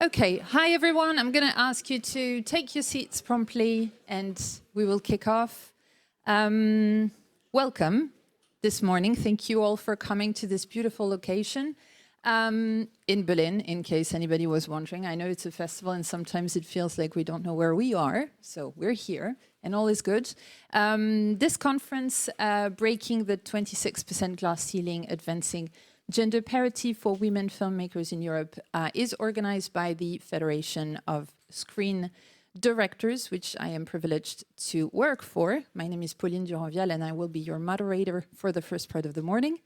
Okay, hi everyone. I'm going to ask you to take your seats promptly and we will kick off. Welcome this morning. Thank you all for coming to this beautiful location in Berlin, in case anybody was wondering. I know it's a festival and sometimes it feels like we don't know where we are. So we're here and all is good. This conference, Breaking the 26% Glass Ceiling, Advancing Gender Parity for Women Filmmakers in Europe, is organized by the Federation of Screen Directors, which I am privileged to work for. My name is Pauline Duranvial and I will be your moderator for the first part of the morning.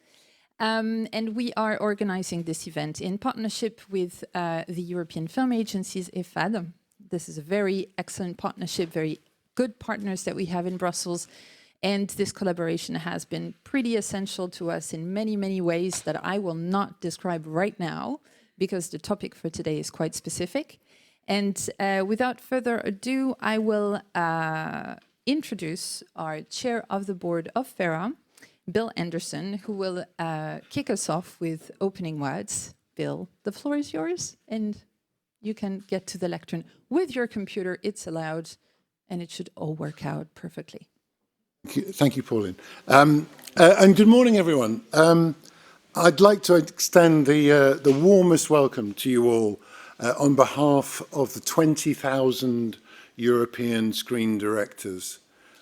And we are organizing this event in partnership with the European Film Agency's EFAD. This is a very excellent partnership, very good partners that we have in Brussels. And this collaboration has been pretty essential to us in many, many ways that I will not describe right now because the topic for today is quite specific. And without further ado, I will introduce our chair of the board of FERA, Bill Anderson, who will kick us off with opening words. Bill, the floor is yours, and you can get to the lectern with your computer. It's allowed, and it should all work out perfectly. Thank you, Pauline. And good morning, everyone. I'd like to extend the warmest welcome to you all on behalf of the 20,000 European screen directors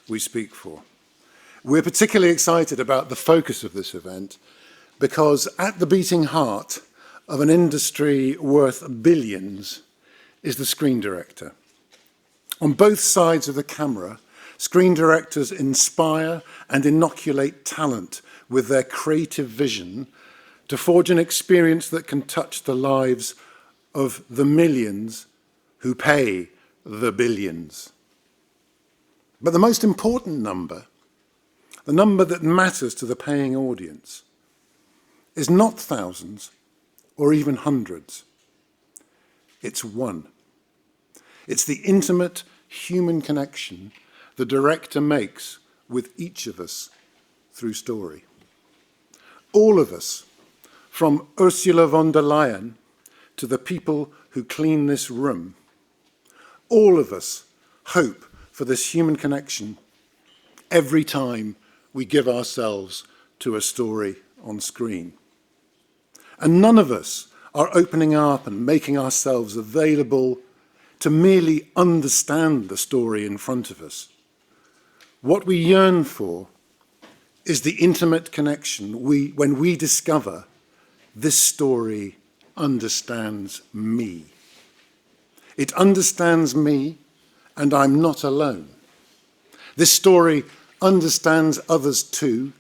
we speak for. We're particularly excited about the focus of this event because at the beating heart of an industry worth billions is the screen director. On both sides of the camera, screen directors inspire and inoculate talent with their creative vision to forge an experience that can touch the lives of the millions who pay the billions. But the most important number, the number that matters to the paying audience, is not thousands or even hundreds. It's one. It's the intimate human connection the director makes with each of us through story. All of us, from Ursula von der Leyen to the people who clean this room, all of us hope for this human connection every time we give ourselves to a story on screen. And none of us are opening up and making ourselves available to merely understand the story in front of us. What we yearn for is the intimate connection when we discover this story understands me. It understands me, and I'm not alone. This story understands others too,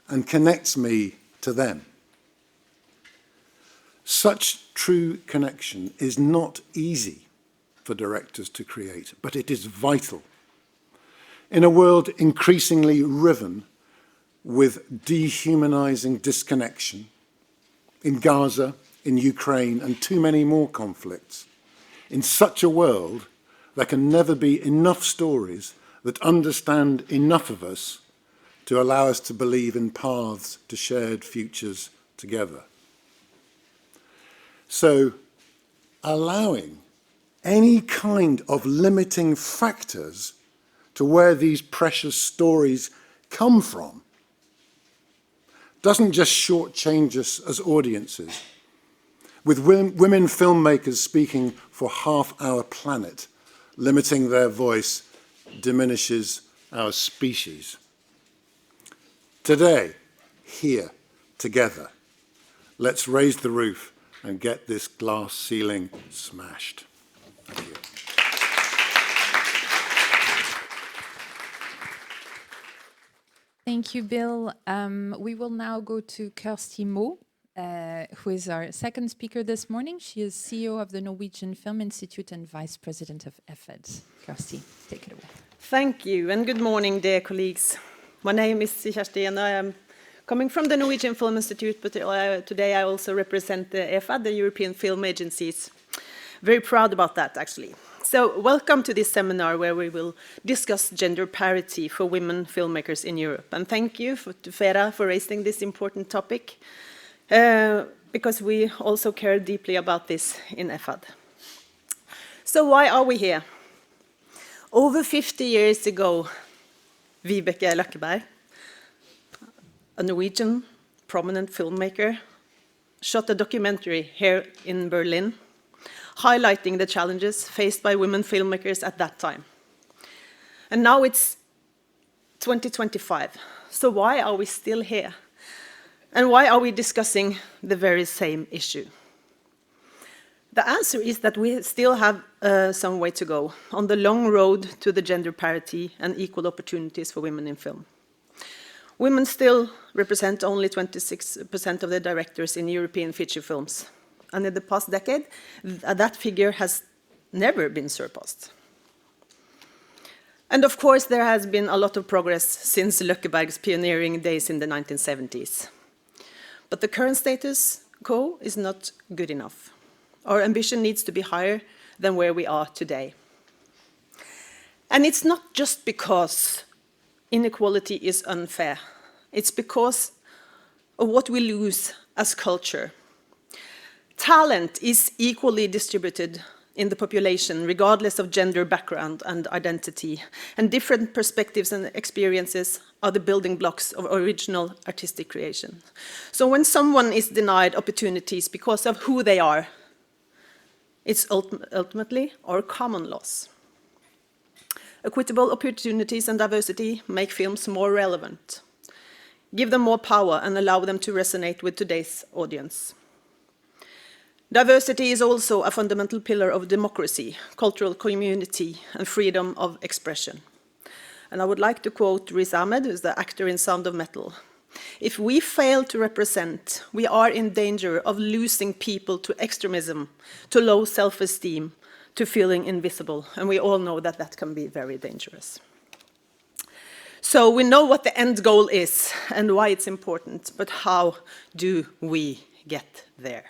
and connects me to them. Such true connection is not easy for directors to create, but it is vital. In a world increasingly riven with dehumanizing disconnection, in Gaza, in Ukraine, and too many more conflicts, in such a world, there can never be enough stories that understand enough of us to allow us to believe in paths to shared futures together. So, allowing any kind of limiting factors to where these precious stories come from doesn't just shortchange us as audiences. With women filmmakers speaking for half our planet, limiting their voice diminishes our species. Today, here, together, let's raise the roof and get this glass ceiling smashed. Thank you. Thank you, Bill. We will now go to Kirsty Mo, who is our second speaker this morning. She is CEO of the Norwegian Film Institute and Vice President of EFAD. Kirsty, take it away. Thank you, and good morning, dear colleagues. My name is Kirsty, and I am coming from the Norwegian Film Institute, but today I also represent the EFAD, the European Film Agencies. Very proud about that, actually. So welcome to this seminar where we will discuss gender parity for women filmmakers in Europe. And thank you to FERA for raising this important topic, because we also care deeply about this in EFAD. So why are we here? Over 50 years ago, Vibeke Løkkeberg, a Norwegian prominent filmmaker, shot a documentary here in Berlin, highlighting the challenges faced by women filmmakers at that time. And now it's 2025. So why are we still here? And why are we discussing the very same issue? The answer is that we still have some way to go on the long road to the gender parity and equal opportunities for women in film. Women still represent only 26% of the directors in European feature films. And in the past decade, that figure has never been surpassed. And of course, there has been a lot of progress since Løkkeberg's pioneering days in the 1970s. But the current status quo is not good enough. Our ambition needs to be higher than where we are today. And it's not just because inequality is unfair. It's because of what we lose as culture. Talent is equally distributed in the population, regardless of gender background and identity, and different perspectives and experiences are the building blocks of original artistic creation. So when someone is denied opportunities because of who they are, it's ultimately our common loss. Equitable opportunities and diversity make films more relevant, give them more power, and allow them to resonate with today's audience. Diversity is also a fundamental pillar of democracy, cultural community, and freedom of expression. And I would like to quote Riz Ahmed, who's the actor in Sound of Metal. If we fail to represent, we are in danger of losing people to extremism, to low self-esteem, to feeling invisible. And we all know that that can be very dangerous. So we know what the end goal is and why it's important, but how do we get there?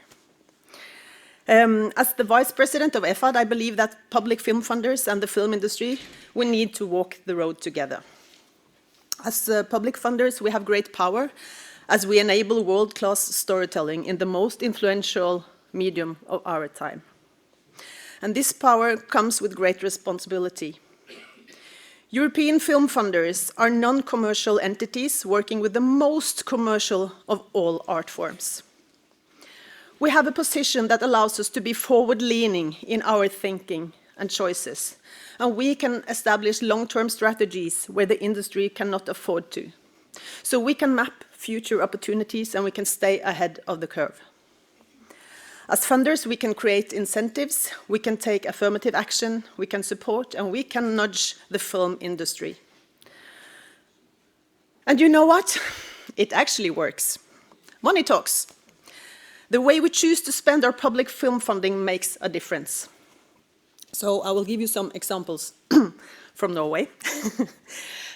As the vice president of EFAD, I believe that public film funders and the film industry, we need to walk the road together. As public funders, we have great power as we enable world-class storytelling in the most influential medium of our time. And this power comes with great responsibility. European film funders are non-commercial entities working with the most commercial of all art forms. We have a position that allows us to be forward-leaning in our thinking and choices, and we can establish long-term strategies where the industry cannot afford to. So we can map future opportunities and we can stay ahead of the curve. As funders, we can create incentives, we can take affirmative action, we can support, and we can nudge the film industry. And you know what? It actually works. Money talks. The way we choose to spend our public film funding makes a difference. So I will give you some examples from Norway,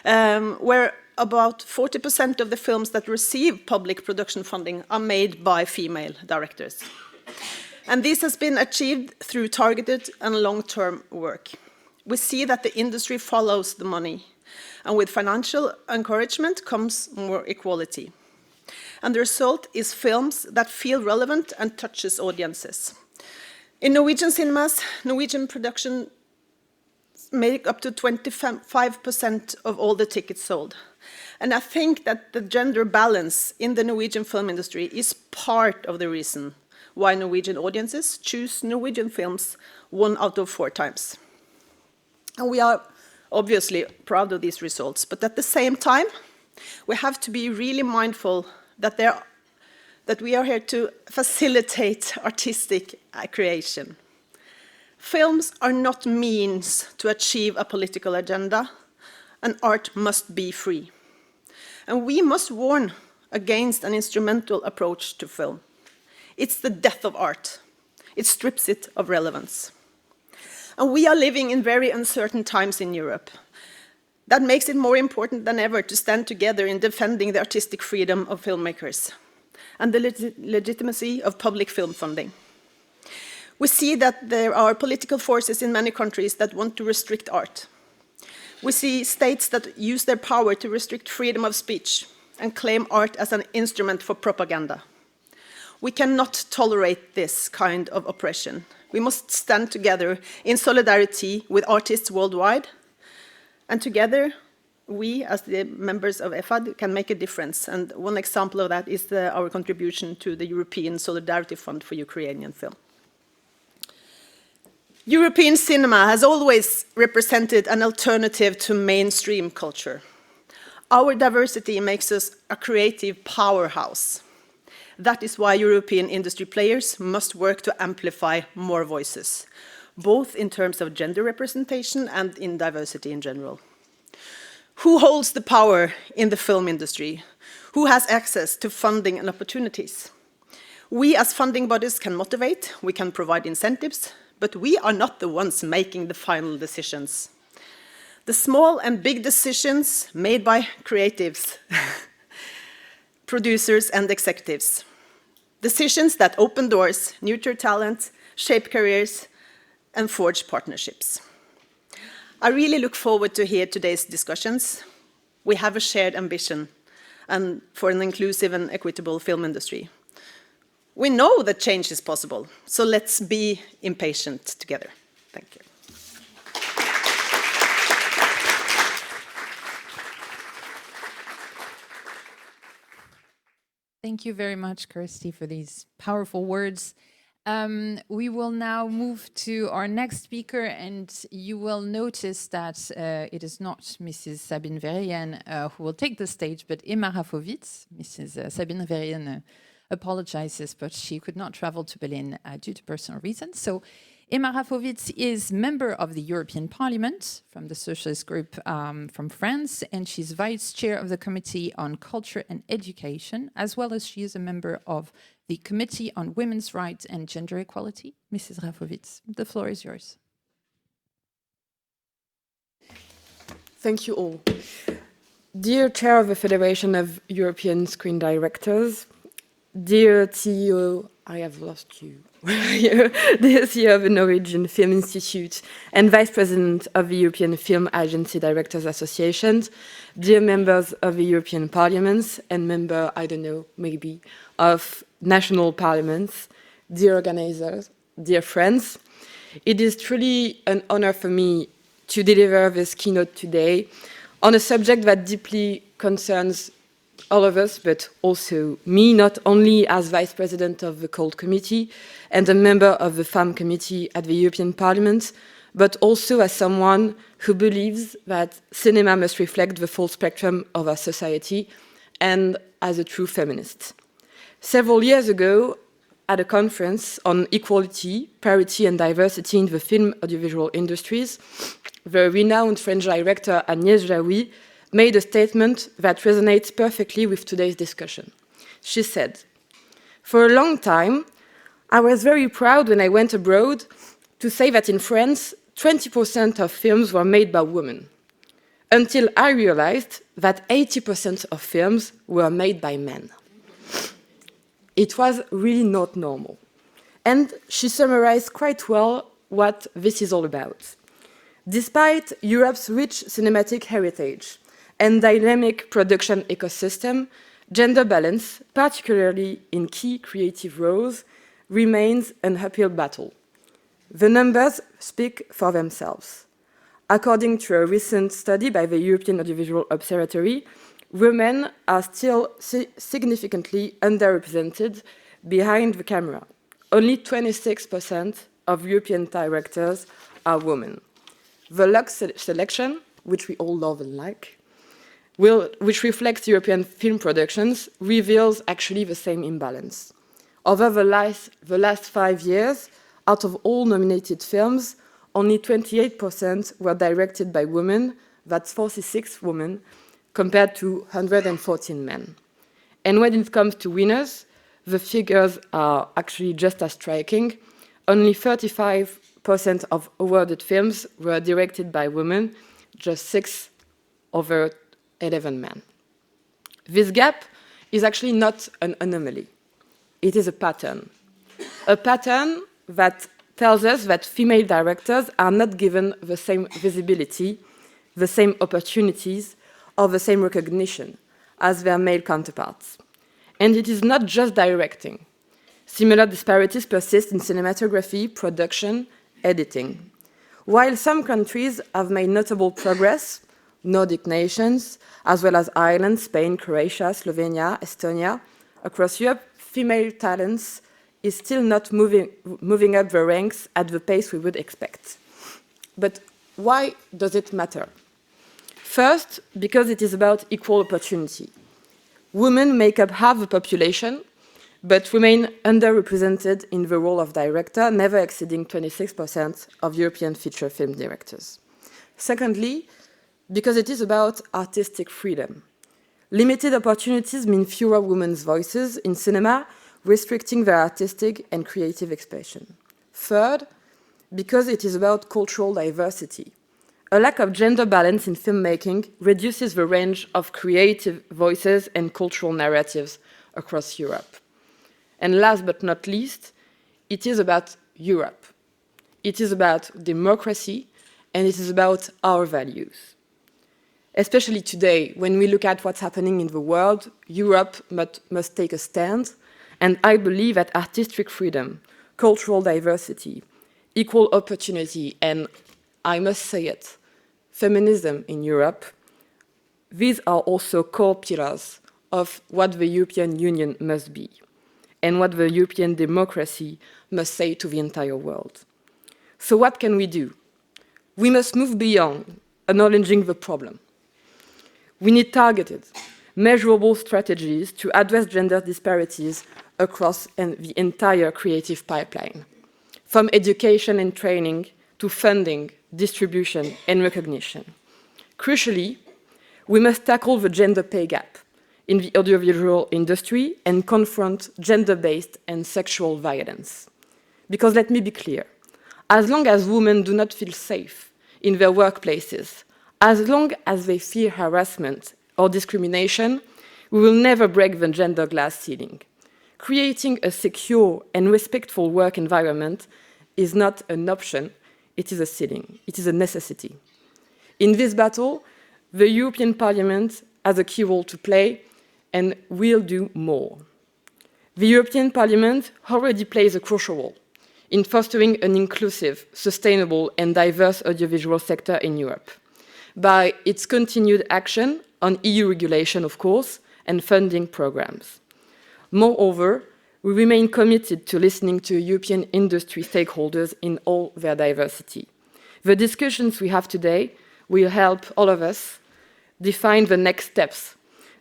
where about 40% of the films that receive public production funding are made by female directors. And this has been achieved through targeted and long-term work. We see that the industry follows the money, and with financial encouragement comes more equality. And the result is films that feel relevant and touches audiences. In Norwegian cinemas, Norwegian productions make up to 25% of all the tickets sold. And I think that the gender balance in the Norwegian film industry is part of the reason why Norwegian audiences choose Norwegian films 1 out of 4 times. And we are obviously proud of these results, but at the same time, we have to be really mindful that we are here to facilitate artistic creation. Films are not means to achieve a political agenda, and art must be free. And we must warn against an instrumental approach to film. It's the death of art. It strips it of relevance. And we are living in very uncertain times in Europe. That makes it more important than ever to stand together in defending the artistic freedom of filmmakers and the legitimacy of public film funding. We see that there are political forces in many countries that want to restrict art. We see states that use their power to restrict freedom of speech and claim art as an instrument for propaganda. We cannot tolerate this kind of oppression. We must stand together in solidarity with artists worldwide, and together, we, as the members of EFAD, can make a difference. And one example of that is our contribution to the European Solidarity Fund for Ukrainian film. European cinema has always represented an alternative to mainstream culture. Our diversity makes us a creative powerhouse. That is why European industry players must work to amplify more voices, both in terms of gender representation and in diversity in general. Who holds the power in the film industry? Who has access to funding and opportunities? We as funding bodies can motivate, we can provide incentives, but we are not the ones making the final decisions. The small and big decisions made by creatives, producers and executives. Decisions that open doors, nurture talent, shape careers, and forge partnerships. I really look forward to hear today's discussions. We have a shared ambition for an inclusive and equitable film industry. We know that change is possible, so let's be impatient together. Thank you. Thank you very much, Kirsty, for these powerful words. We will now move to our next speaker, and you will notice that it is not Mrs. Sabine Verheyen who will take the stage, but Emma Rafowitz. Mrs. Sabine Verheyen apologizes, but she could not travel to Berlin due to personal reasons. So Emma Rafowitz is member of the European Parliament from the Socialist Group from France, and she's vice chair of the Committee on Culture and Education, as well as she is a member of the Committee on Women's Rights and Gender Equality. Mrs. Rafowitz, the floor is yours. Thank you all. Dear Chair of the Federation of European Screen Directors, dear CEO, I have lost you. Dear CEO of the Norwegian Film Institute and Vice President of the European Film Agency Directors Association, dear members of the European Parliament and member, I don't know, maybe, of national parliaments, dear organizers, dear friends, it is truly an honor for me to deliver this keynote today on a subject that deeply concerns all of us, but also me, not only as Vice President of the CULT Committee and a member of the FAM Committee at the European Parliament, but also as someone who believes that cinema must reflect the full spectrum of our society and as a true feminist. Several years ago, at a conference on equality, parity and diversity in the film audiovisual industries, the renowned French director Agnès Jaoui made a statement that resonates perfectly with today's discussion. She said, "For a long time, I was very proud when I went abroad to say that in France, 20% of films were made by women, until I realized that 80% of films were made by men." It was really not normal. And she summarized quite well what this is all about. Despite Europe's rich cinematic heritage and dynamic production ecosystem, gender balance, particularly in key creative roles, remains an uphill battle. The numbers speak for themselves. According to a recent study by the European Audiovisual Observatory, women are still significantly underrepresented behind the camera. Only 26% of European directors are women. The Lux selection, which we all love and like, which reflects European film productions, reveals actually the same imbalance. Over the last 5 years, out of all nominated films, only 28% were directed by women, that's 46 women, compared to 114 men. And when it comes to winners, the figures are actually just as striking. Only 35% of awarded films were directed by women, just 6 over 11 men. This gap is actually not an anomaly. It is a pattern that tells us that female directors are not given the same visibility, the same opportunities, or the same recognition as their male counterparts. And it is not just directing. Similar disparities persist in cinematography, production, editing. While some countries have made notable progress, Nordic nations, as well as Ireland, Spain, Croatia, Slovenia, Estonia, across Europe, female talents is still not moving up the ranks at the pace we would expect. But why does it matter? First, because it is about equal opportunity. Women make up half the population, but remain underrepresented in the role of director, never exceeding 26% of European feature film directors. Secondly, because it is about artistic freedom. Limited opportunities mean fewer women's voices in cinema, restricting their artistic and creative expression. Third, because it is about cultural diversity. A lack of gender balance in filmmaking reduces the range of creative voices and cultural narratives across Europe. And last but not least, it is about Europe. It is about democracy, and it is about our values. Especially today, when we look at what's happening in the world, Europe must take a stand, and I believe that artistic freedom, cultural diversity, equal opportunity, and I must say it, feminism in Europe, these are also core pillars of what the European Union must be, and what the European democracy must say to the entire world. So what can we do? We must move beyond acknowledging the problem. We need targeted, measurable strategies to address gender disparities across the entire creative pipeline, from education and training to funding, distribution, and recognition. Crucially, we must tackle the gender pay gap in the audiovisual industry and confront gender-based and sexual violence. Because let me be clear, as long as women do not feel safe in their workplaces, as long as they fear harassment or discrimination, we will never break the gender glass ceiling. Creating a secure and respectful work environment is not an option, it is a ceiling, it is a necessity. In this battle, the European Parliament has a key role to play and will do more. The European Parliament already plays a crucial role in fostering an inclusive, sustainable, and diverse audiovisual sector in Europe, by its continued action on EU regulation, of course, and funding programs. Moreover, we remain committed to listening to European industry stakeholders in all their diversity. The discussions we have today will help all of us define the next steps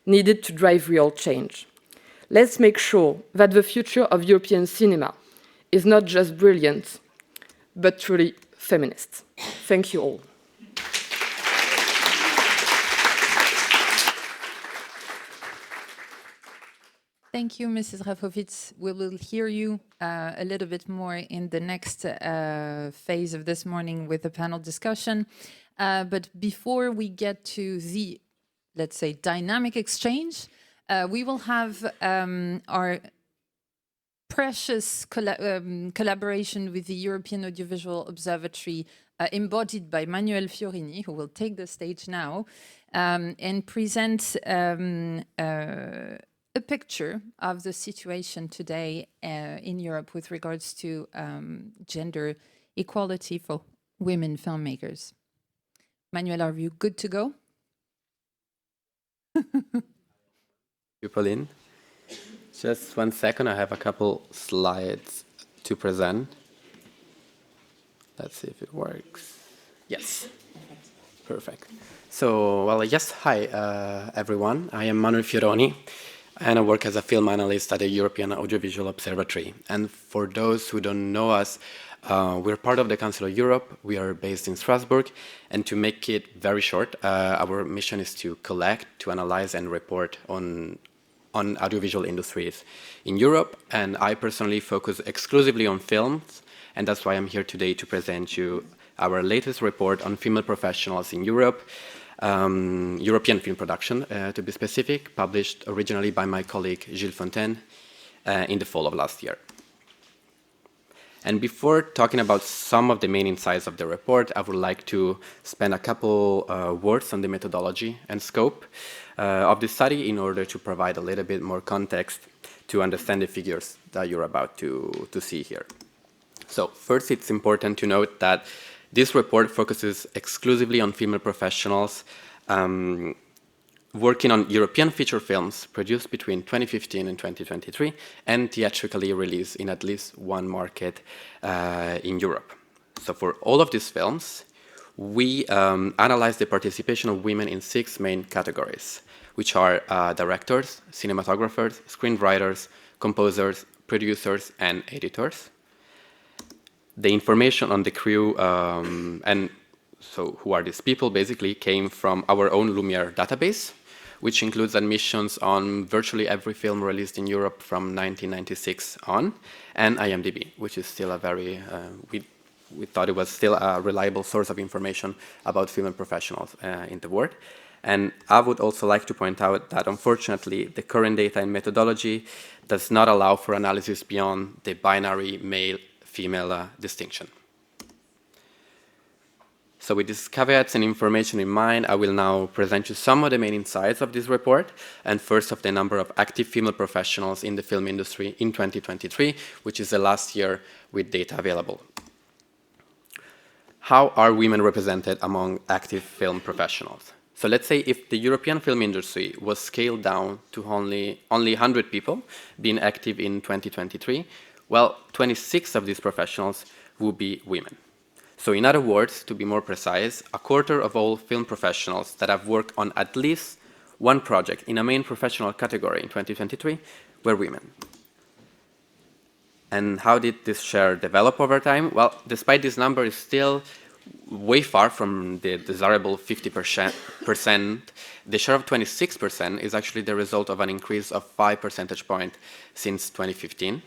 needed to drive real change. Let's make sure that the future of European cinema is not just brilliant, but truly feminist. Thank you all. Thank you, Mrs. Rafovitz. We will hear you a little bit more in the next phase of this morning with the panel discussion. But before we get to the, let's say, dynamic exchange, we will have our precious collaboration with the European Audiovisual Observatory embodied by Manuel Fiorini, who will take the stage now and present a picture of the situation today in Europe with regards to gender equality for women filmmakers. Manuel, are you good to go? Thank you, Pauline. Just 1 second, I have a couple slides to present. Let's see if it works. Yes, perfect. So, well, yes, hi, everyone. I am Manuel Fioroni, and I work as a film analyst at the European Audiovisual Observatory. And for those who don't know us, we're part of the Council of Europe. We are based in Strasbourg. And to make it very short, our mission is to collect, to analyze, and report on audiovisual industries in Europe. And I personally focus exclusively on films. And that's why I'm here today to present you our latest report on female professionals in Europe, European film production, to be specific, published originally by my colleague Gilles Fontaine in the fall of last year. And before talking about some of the main insights of the report, I would like to spend a couple words on the methodology and scope of the study in order to provide a little bit more context to understand the figures that you're about to see here. So first, it's important to note that this report focuses exclusively on female professionals working on European feature films produced between 2015 and 2023 and theatrically released in at least one market in Europe. So for all of these films, we analyzed the participation of women in 6 main categories, which are directors, cinematographers, screenwriters, composers, producers, and editors. The information on the crew and so who are these people basically came from our own Lumiere database, which includes admissions on virtually every film released in Europe from 1996 on, and IMDb, which is still a very, we thought it was still a reliable source of information about female professionals in the world. And I would also like to point out that unfortunately, the current data and methodology does not allow for analysis beyond the binary male-female distinction. So with these caveats and information in mind, I will now present you some of the main insights of this report, and first of the number of active female professionals in the film industry in 2023, which is the last year with data available. How are women represented among active film professionals? So let's say if the European film industry was scaled down to only 100 people being active in 2023, well, 26 of these professionals would be women. So in other words, to be more precise, a quarter of all film professionals that have worked on at least one project in a main professional category in 2023 were women. And how did this share develop over time? Well, despite this number is still way far from the desirable 50%, the share of 26% is actually the result of an increase of 5 percentage points since 2015.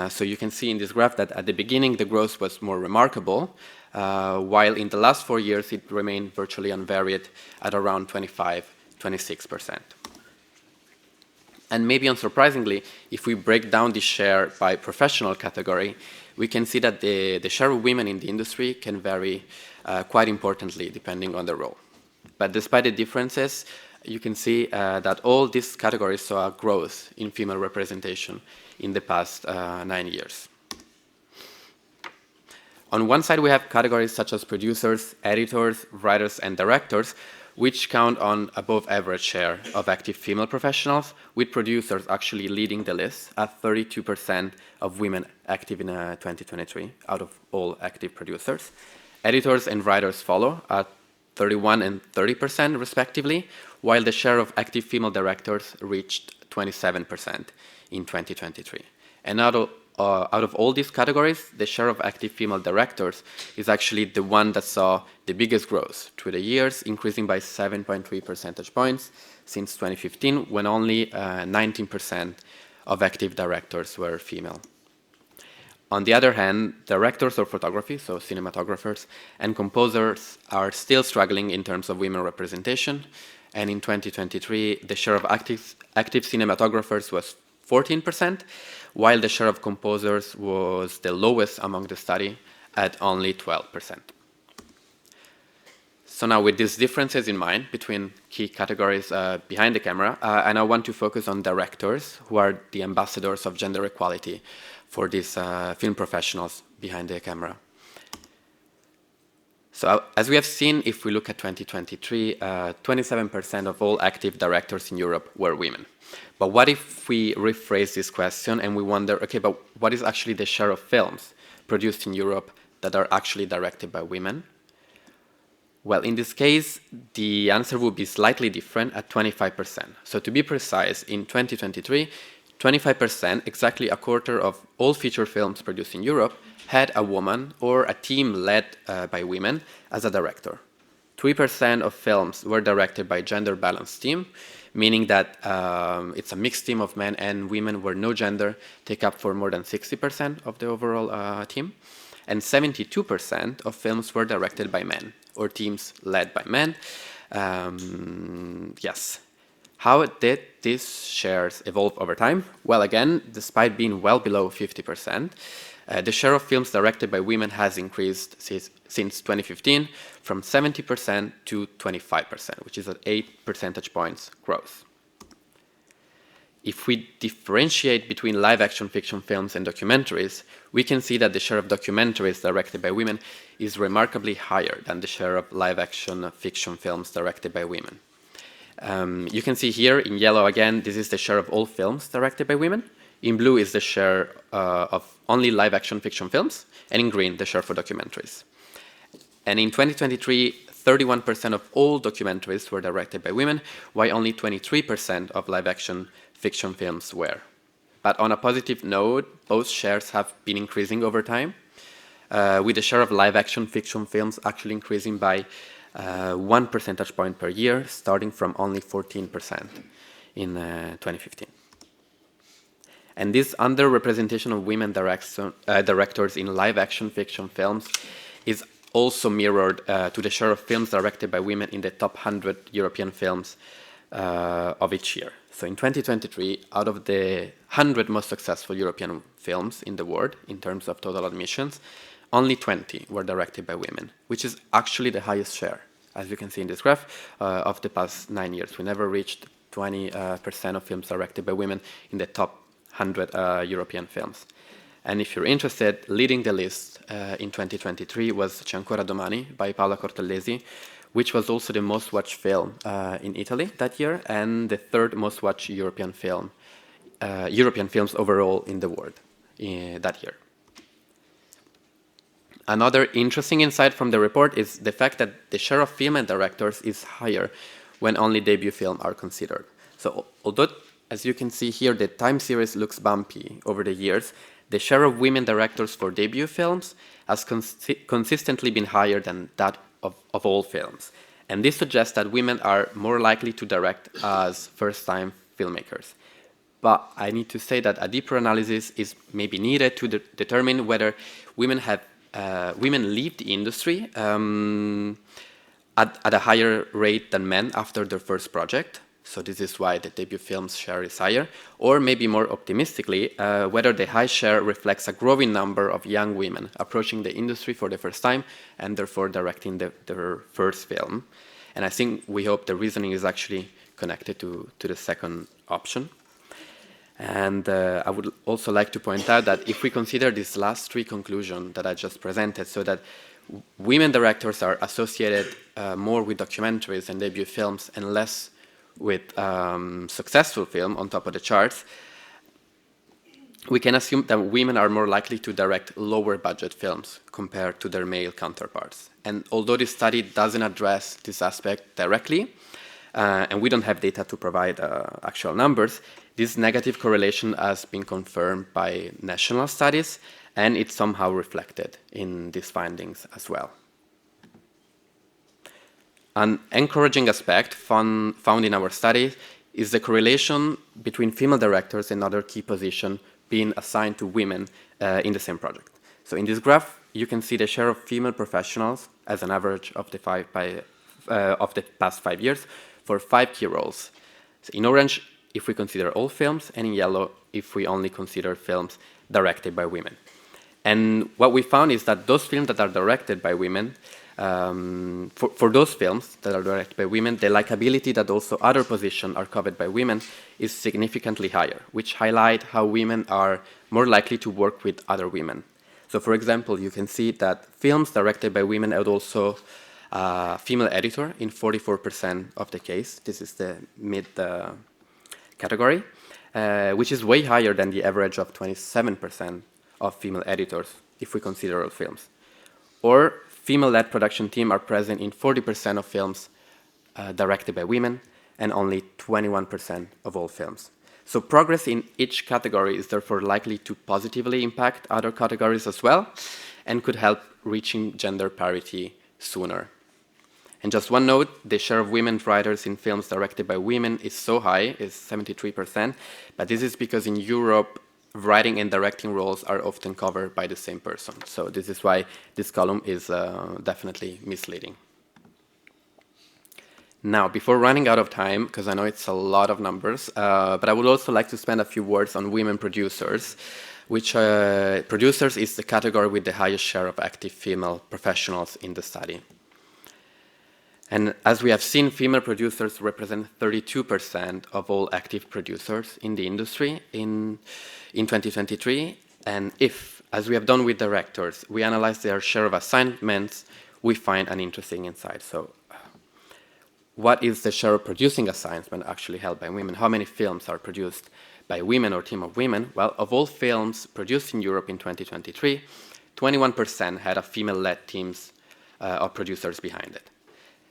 So you can see in this graph that at the beginning the growth was more remarkable, while in the last 4 years it remained virtually unvaried at around 25–26%. And maybe unsurprisingly, if we break down this share by professional category, we can see that the share of women in the industry can vary quite importantly depending on the role. But despite the differences, you can see that all these categories saw a growth in female representation in the past 9 years. On one side, we have categories such as producers, editors, writers, and directors, which count on above average share of active female professionals, with producers actually leading the list at 32% of women active in 2023 out of all active producers. Editors and writers follow at 31% and 30% respectively, while the share of active female directors reached 27% in 2023. And out of all these categories, the share of active female directors is actually the one that saw the biggest growth through the years, increasing by 7.3 percentage points since 2015, when only 19% of active directors were female. On the other hand, directors of photography, so cinematographers, and composers are still struggling in terms of women representation. And in 2023, the share of active cinematographers was 14%, while the share of composers was the lowest among the study at only 12%. So now with these differences in mind between key categories behind the camera, I now want to focus on directors, who are the ambassadors of gender equality for these film professionals behind the camera. So as we have seen, if we look at 2023, 27% of all active directors in Europe were women. But what if we rephrase this question and we wonder, okay, but what is actually the share of films produced in Europe that are actually directed by women? Well, in this case, the answer would be slightly different at 25%. So to be precise, in 2023, 25%, exactly a quarter of all feature films produced in Europe, had a woman or a team led by women as a director. 3% of films were directed by gender-balanced team, meaning that it's a mixed team of men and women where no gender take up for more than 60% of the overall team. And 72% of films were directed by men, or teams led by men. Yes. How did these shares evolve over time? Well, again, despite being well below 50%, the share of films directed by women has increased since 2015 from 70% to 25%, which is an 8 percentage points growth. If we differentiate between live-action fiction films and documentaries, we can see that the share of documentaries directed by women is remarkably higher than the share of live-action fiction films directed by women. You can see here in yellow again, this is the share of all films directed by women. In blue is the share of only live-action fiction films, and in green, the share for documentaries. And in 2023, 31% of all documentaries were directed by women, while only 23% of live-action fiction films were. But on a positive note, both shares have been increasing over time, with the share of live-action fiction films actually increasing by 1 percentage point per year, starting from only 14% in 2015. And this underrepresentation of women directors in live-action fiction films is also mirrored to the share of films directed by women in the top 100 European films of each year. So in 2023, out of the 100 most successful European films in the world, in terms of total admissions, only 20 were directed by women, which is actually the highest share, as you can see in this graph, of the past 9 years. We never reached 20% of films directed by women in the top 100 European films. And if you're interested, leading the list in 2023 was C'è ancora domani by Paola Cortellesi, which was also the most watched film in Italy that year, and the third most watched European films overall in the world that year. Another interesting insight from the report is the fact that the share of female directors is higher when only debut films are considered. So although, as you can see here, the time series looks bumpy over the years, the share of women directors for debut films has consistently been higher than that of all films. And this suggests that women are more likely to direct as first-time filmmakers. But I need to say that a deeper analysis is maybe needed to determine whether women leave the industry at a higher rate than men after their first project. So this is why the debut film's share is higher. Or maybe more optimistically, whether the high share reflects a growing number of young women approaching the industry for the first time and therefore directing their first film. And I think we hope the reasoning is actually connected to the second option. And I would also like to point out that if we consider these last three conclusions that I just presented, so that women directors are associated more with documentaries and debut films and less with successful film on top of the charts, we can assume that women are more likely to direct lower budget films compared to their male counterparts. And although this study doesn't address this aspect directly, and we don't have data to provide actual numbers, this negative correlation has been confirmed by national studies, and it's somehow reflected in these findings as well. An encouraging aspect found in our study is the correlation between female directors and other key positions being assigned to women in the same project. So in this graph, you can see the share of female professionals as an average of the past 5 years for 5 key roles. So in orange, if we consider all films, and in yellow, if we only consider films directed by women. And what we found is that those films that are directed by women, for those films that are directed by women, the likability that also other positions are covered by women is significantly higher, which highlight how women are more likely to work with other women. So for example, you can see that films directed by women had also a female editor in 44% of the case. This is the mid category, which is way higher than the average of 27% of female editors if we consider all films. Or female-led production teams are present in 40% of films directed by women and only 21% of all films. So progress in each category is therefore likely to positively impact other categories as well and could help reaching gender parity sooner. And just one note, the share of women writers in films directed by women is so high, is 73%, but this is because in Europe, writing and directing roles are often covered by the same person. So this is why this column is definitely misleading. Now, before running out of time, because I know it's a lot of numbers, but I would also like to spend a few words on women producers, which producers is the category with the highest share of active female professionals in the study. And as we have seen, female producers represent 32% of all active producers in the industry in 2023. And if, as we have done with directors, we analyze their share of assignments, we find an interesting insight. So what is the share of producing assignment actually held by women? How many films are produced by women or team of women? Well, of all films produced in Europe in 2023, 21% had a female-led teams of producers behind it.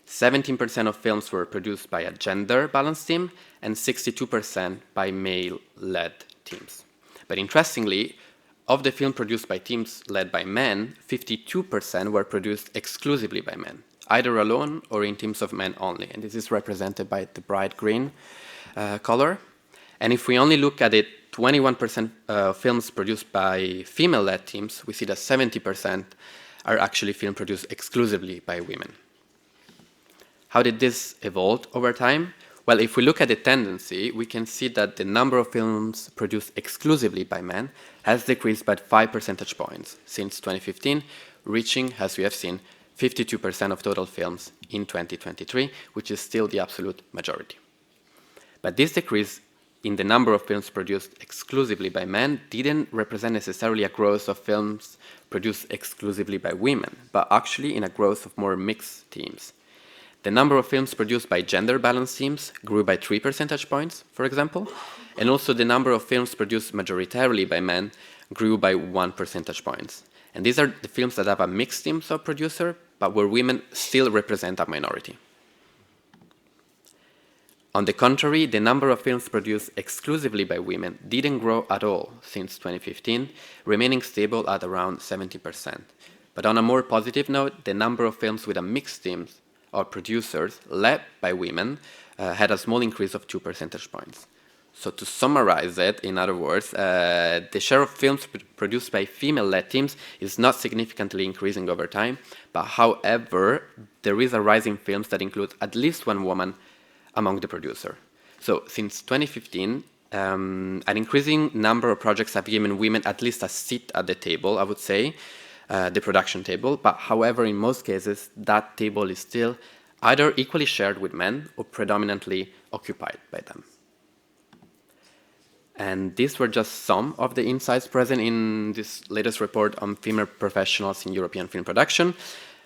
17% of films were produced by a gender-balanced team, and 62% by male-led teams. But interestingly, of the film produced by teams led by men, 52% were produced exclusively by men, either alone or in teams of men only. And this is represented by the bright green color. And if we only look at it, 21% of films produced by female-led teams, we see that 70% are actually film produced exclusively by women. How did this evolve over time? Well, if we look at the tendency, we can see that the number of films produced exclusively by men has decreased by 5 percentage points since 2015, reaching, as we have seen, 52% of total films in 2023, which is still the absolute majority. But this decrease in the number of films produced exclusively by men didn't represent necessarily a growth of films produced exclusively by women, but actually in a growth of more mixed teams. The number of films produced by gender-balanced teams grew by 3 percentage points, for example, and also the number of films produced majoritarily by men grew by 1 percentage point. And these are the films that have a mixed team of producer, but where women still represent a minority. On the contrary, the number of films produced exclusively by women didn't grow at all since 2015, remaining stable at around 70%. But on a more positive note, the number of films with a mixed team or producers led by women had a small increase of 2 percentage points. So to summarize it, in other words, the share of films produced by female-led teams is not significantly increasing over time, but however, there is a rise in films that include at least one woman among the producer. So since 2015, an increasing number of projects have given women at least a seat at the table, I would say, the production table, but however, in most cases, that table is still either equally shared with men or predominantly occupied by them. And these were just some of the insights present in this latest report on female professionals in European film production,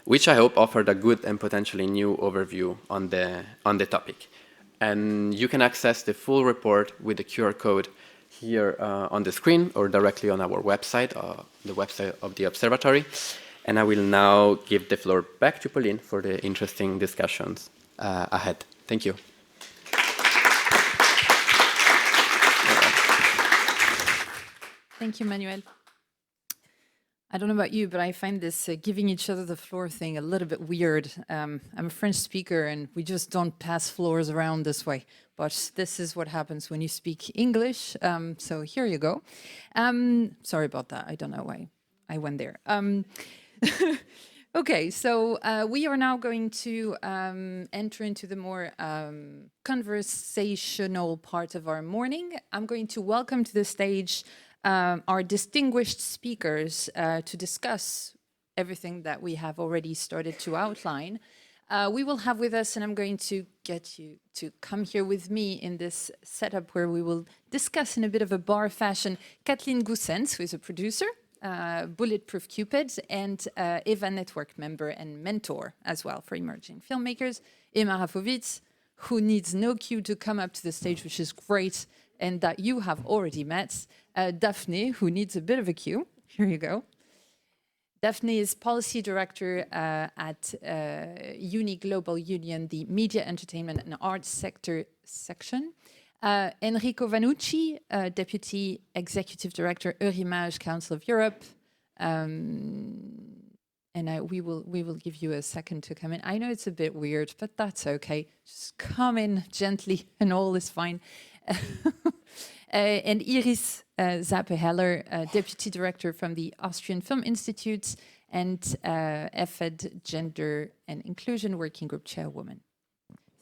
which I hope offered a good and potentially new overview on the topic. And you can access the full report with the QR code here on the screen or directly on our website, the website of the observatory. And I will now give the floor back to Pauline for the interesting discussions ahead. Thank you. Thank you, Manuel. I don't know about you, but I find this giving each other the floor thing a little bit weird. I'm a French speaker and we just don't pass floors around this way. But this is what happens when you speak English. So here you go. Sorry about that. I don't know why I went there. Okay, so we are now going to enter into the more conversational part of our morning. I'm going to welcome to the stage our distinguished speakers to discuss everything that we have already started to outline. We will have with us, and I'm going to get you to come here with me in this setup where we will discuss in a bit of a bar fashion, Kathleen Goossens, who is a producer, Bulletproof Cupid, and EVA Network member and mentor as well for emerging filmmakers, Emma Rafovitz, who needs no cue to come up to the stage, which is great, and that you have already met, Daphne, who needs a bit of a cue. Here you go. Daphne is policy director at UNI Global Union, the Media, Entertainment and Arts Sector section. Enrico Vanucci, deputy executive director, Eurimage Council of Europe. We will give you a second to come in. I know it's a bit weird, but that's okay. Just come in gently and all is fine. And Iris Zappe-Heller, Deputy Director from the Austrian Film Institute and EFAD Gender and Inclusion Working Group Chairwoman.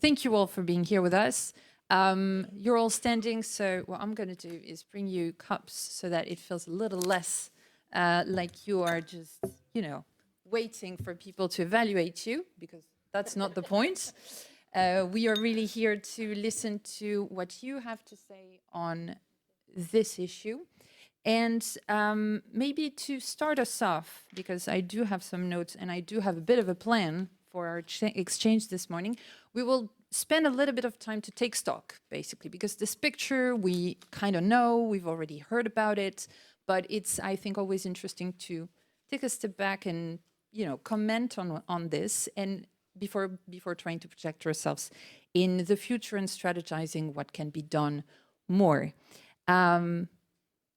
thank you all for being here with us. You're all standing, so what I'm going to do is bring you cups so that it feels a little less like you are just, you know, waiting for people to evaluate you, because that's not the point. We are really here to listen to what you have to say on this issue. And maybe to start us off, because I do have some notes and I do have a bit of a plan for our exchange this morning, we will spend a little bit of time to take stock, basically, because this picture we kind of know, we've already heard about it, but it's, I think, always interesting to take a step back and, you know, comment on this, and before trying to project ourselves in the future and strategizing what can be done more.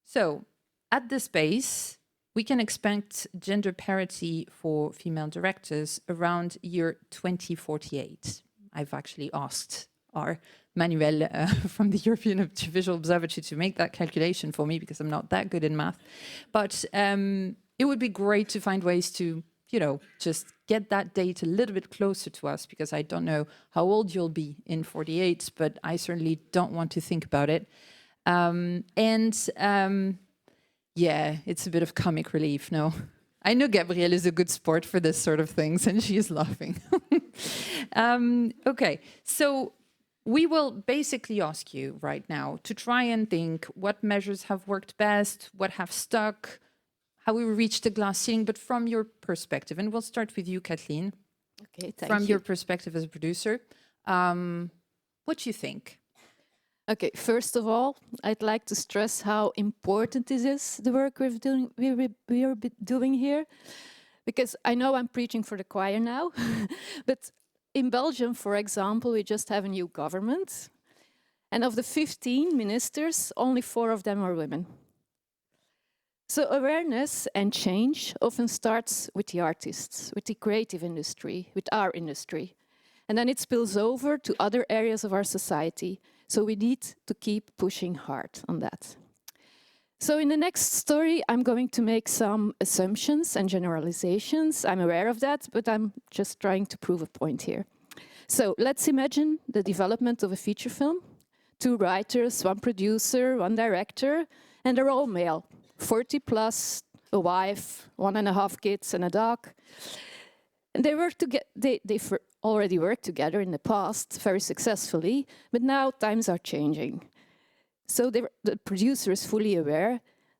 So at this base, we can expect gender parity for female directors around year 2048. I've actually asked our Manuel from the European Audiovisual Observatory to make that calculation for me, because I'm not that good in math. But it would be great to find ways to, you know, just get that date a little bit closer to us, because I don't know how old you'll be in 48, but I certainly don't want to think about it. Yeah, it's a bit of comic relief, no? I know Gabrielle is a good sport for this sort of things, and she is laughing. Okay, so we will basically ask you right now to try and think what measures have worked best, what have stuck, how we reached the glass ceiling, but from your perspective. And we'll start with you, Kathleen. Okay, thank From you. your perspective as a producer, what do you think? Okay, first of all, I'd like to stress how important this is, the work we are doing here, because I know I'm preaching for the choir now, but in Belgium, for example, we just have a new government, and of the 15 ministers, only 4 of them are women. So awareness and change often starts with the artists, with the creative industry, with our industry, and then it spills over to other areas of our society. So we need to keep pushing hard on that. So in the next story, I'm going to make some assumptions and generalizations. I'm aware of that, but I'm just trying to prove a point here. So let's imagine the development of a feature film. 2 writers, 1 producer, 1 director, and they're all male. 40 plus, a wife, 1.5 kids, and a dog. And they work together. They already worked together in the past very successfully, but now times are changing. So the producer is fully aware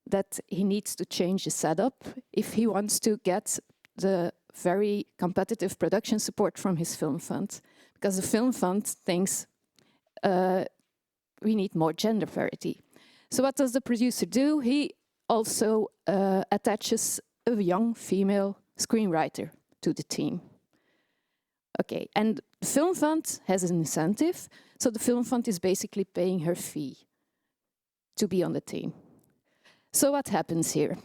that he needs to change the setup if he wants to get the very competitive production support from his film fund, because the film fund thinks we need more gender parity. So what does the producer do? He also attaches a young female screenwriter to the team. Okay, and the film fund has an incentive, so the film fund is basically paying her fee to be on the team. So what happens here?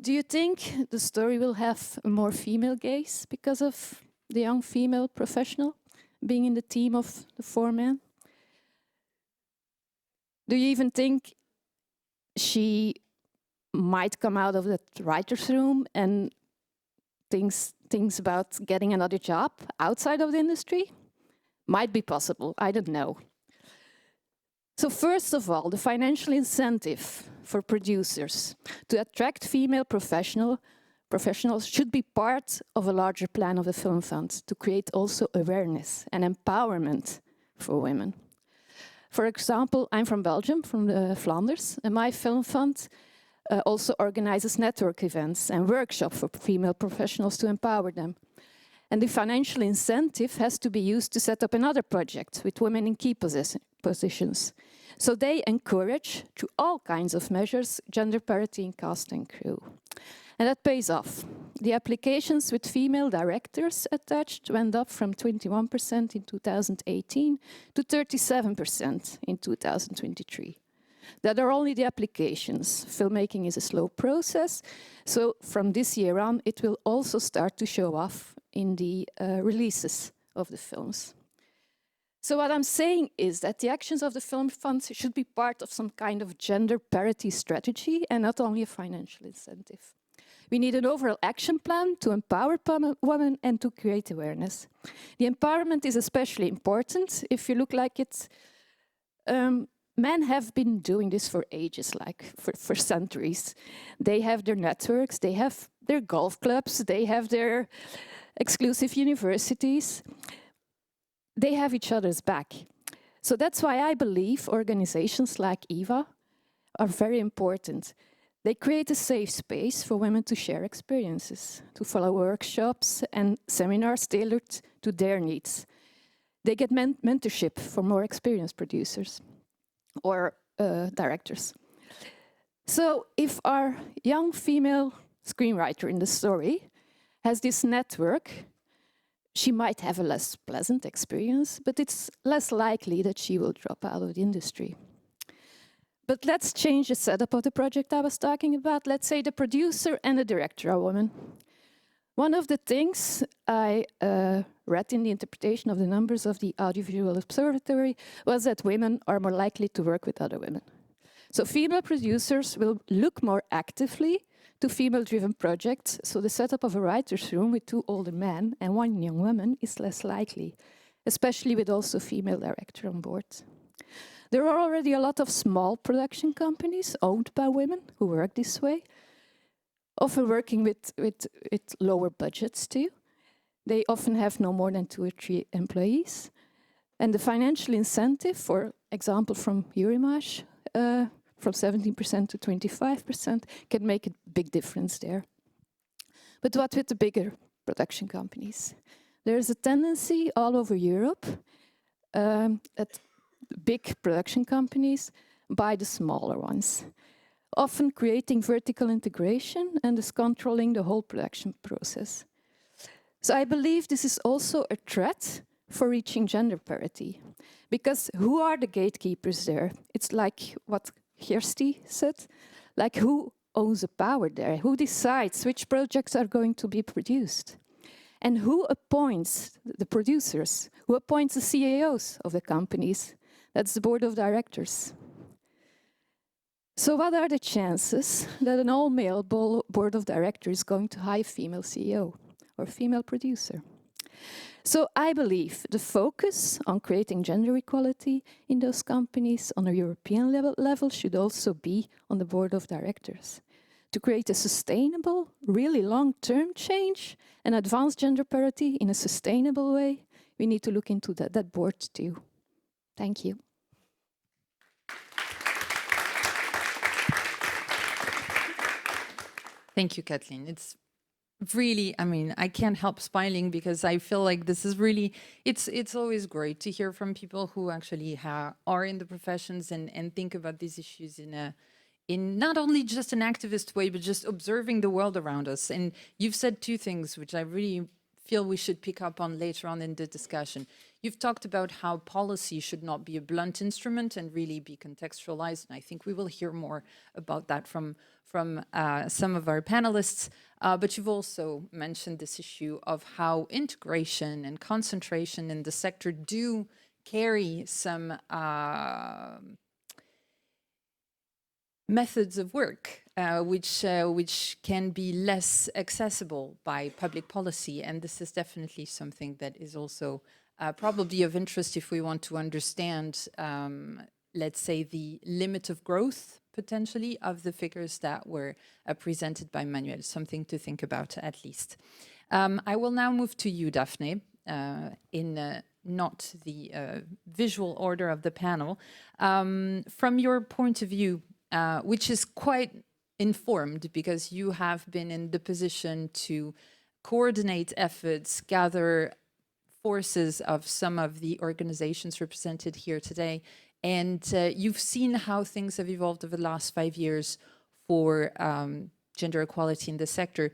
Do you think the story will have a more female gaze because of the young female professional being in the team of the 4 men? Do you even think she might come out of the writer's room and thinks about getting another job outside of the industry? Might be possible, I don't know. So first of all, the financial incentive for producers to attract female professionals should be part of a larger plan of the Film Fund to create also awareness and empowerment for women. For example, I'm from Belgium, from the Flanders, and my Film Fund also organizes network events and workshops for female professionals to empower them. And the financial incentive has to be used to set up another project with women in key positions. So they encourage, through all kinds of measures, gender parity in cast and crew. And that pays off. The applications with female directors attached went up from 21% in 2018 to 37% in 2023. That are only the applications. Filmmaking is a slow process, so from this year on, it will also start to show off in the releases of the films. So what I'm saying is that the actions of the Film Fund should be part of some kind of gender parity strategy and not only a financial incentive. We need an overall action plan to empower women and to create awareness. The empowerment is especially important if you look like it. Men have been doing this for ages, like for centuries. They have their networks, they have their golf clubs, they have their exclusive universities. They have each other's back. So that's why I believe organizations like EVA are very important. They create a safe space for women to share experiences, to follow workshops and seminars tailored to their needs. They get mentorship for more experienced producers or directors. So if our young female screenwriter in the story has this network, she might have a less pleasant experience, but it's less likely that she will drop out of the industry. But let's change the setup of the project I was talking about. Let's say the producer and the director are women. One of the things I read in the interpretation of the numbers of the Audiovisual Observatory was that women are more likely to work with other women. So female producers will look more actively to female-driven projects, so the setup of a writer's room with 2 older men and 1 young woman is less likely, especially with also female director on board. There are already a lot of small production companies owned by women who work this way, often working with lower budgets too. They often have no more than 2 or 3 employees. And the financial incentive, for example, from Eurimage, from 17% to 25%, can make a big difference there. But what with the bigger production companies? There's a tendency all over Europe that big production companies buy the smaller ones, often creating vertical integration and thus controlling the whole production process. So I believe this is also a threat for reaching gender parity, because who are the gatekeepers there? It's like what Kirsti said, like who owns the power there? Who decides which projects are going to be produced? And who appoints the producers? Who appoints the CEOs of the companies? That's the board of directors. So what are the chances that an all-male board of directors is going to hire a female CEO or female producer? So I believe the focus on creating gender equality in those companies on a European level should also be on the board of directors. To create a sustainable, really long-term change and advance gender parity in a sustainable way, we need to look into that board too. Thank you. Thank you, Kathleen. It's really, I mean, I can't help smiling because I feel like this is really, it's always great to hear from people who actually are in the professions and think about these issues in not only just an activist way, but just observing the world around us. And you've said 2 things, which I really feel we should pick up on later on in the discussion. You've talked about how policy should not be a blunt instrument and really be contextualized. And I think we will hear more about that from some of our panelists. But you've also mentioned this issue of how integration and concentration in the sector do carry some methods of work which can be less accessible by public policy. And this is definitely something that is also probably of interest if we want to understand, let's say, the limit of growth potentially of the figures that were presented by Manuel, something to think about at least. I will now move to you, Daphne, in not the visual order of the panel. From your point of view, which is quite informed because you have been in the position to coordinate efforts, gather forces of some of the organizations represented here today, and you've seen how things have evolved over the last 5 years for gender equality in the sector.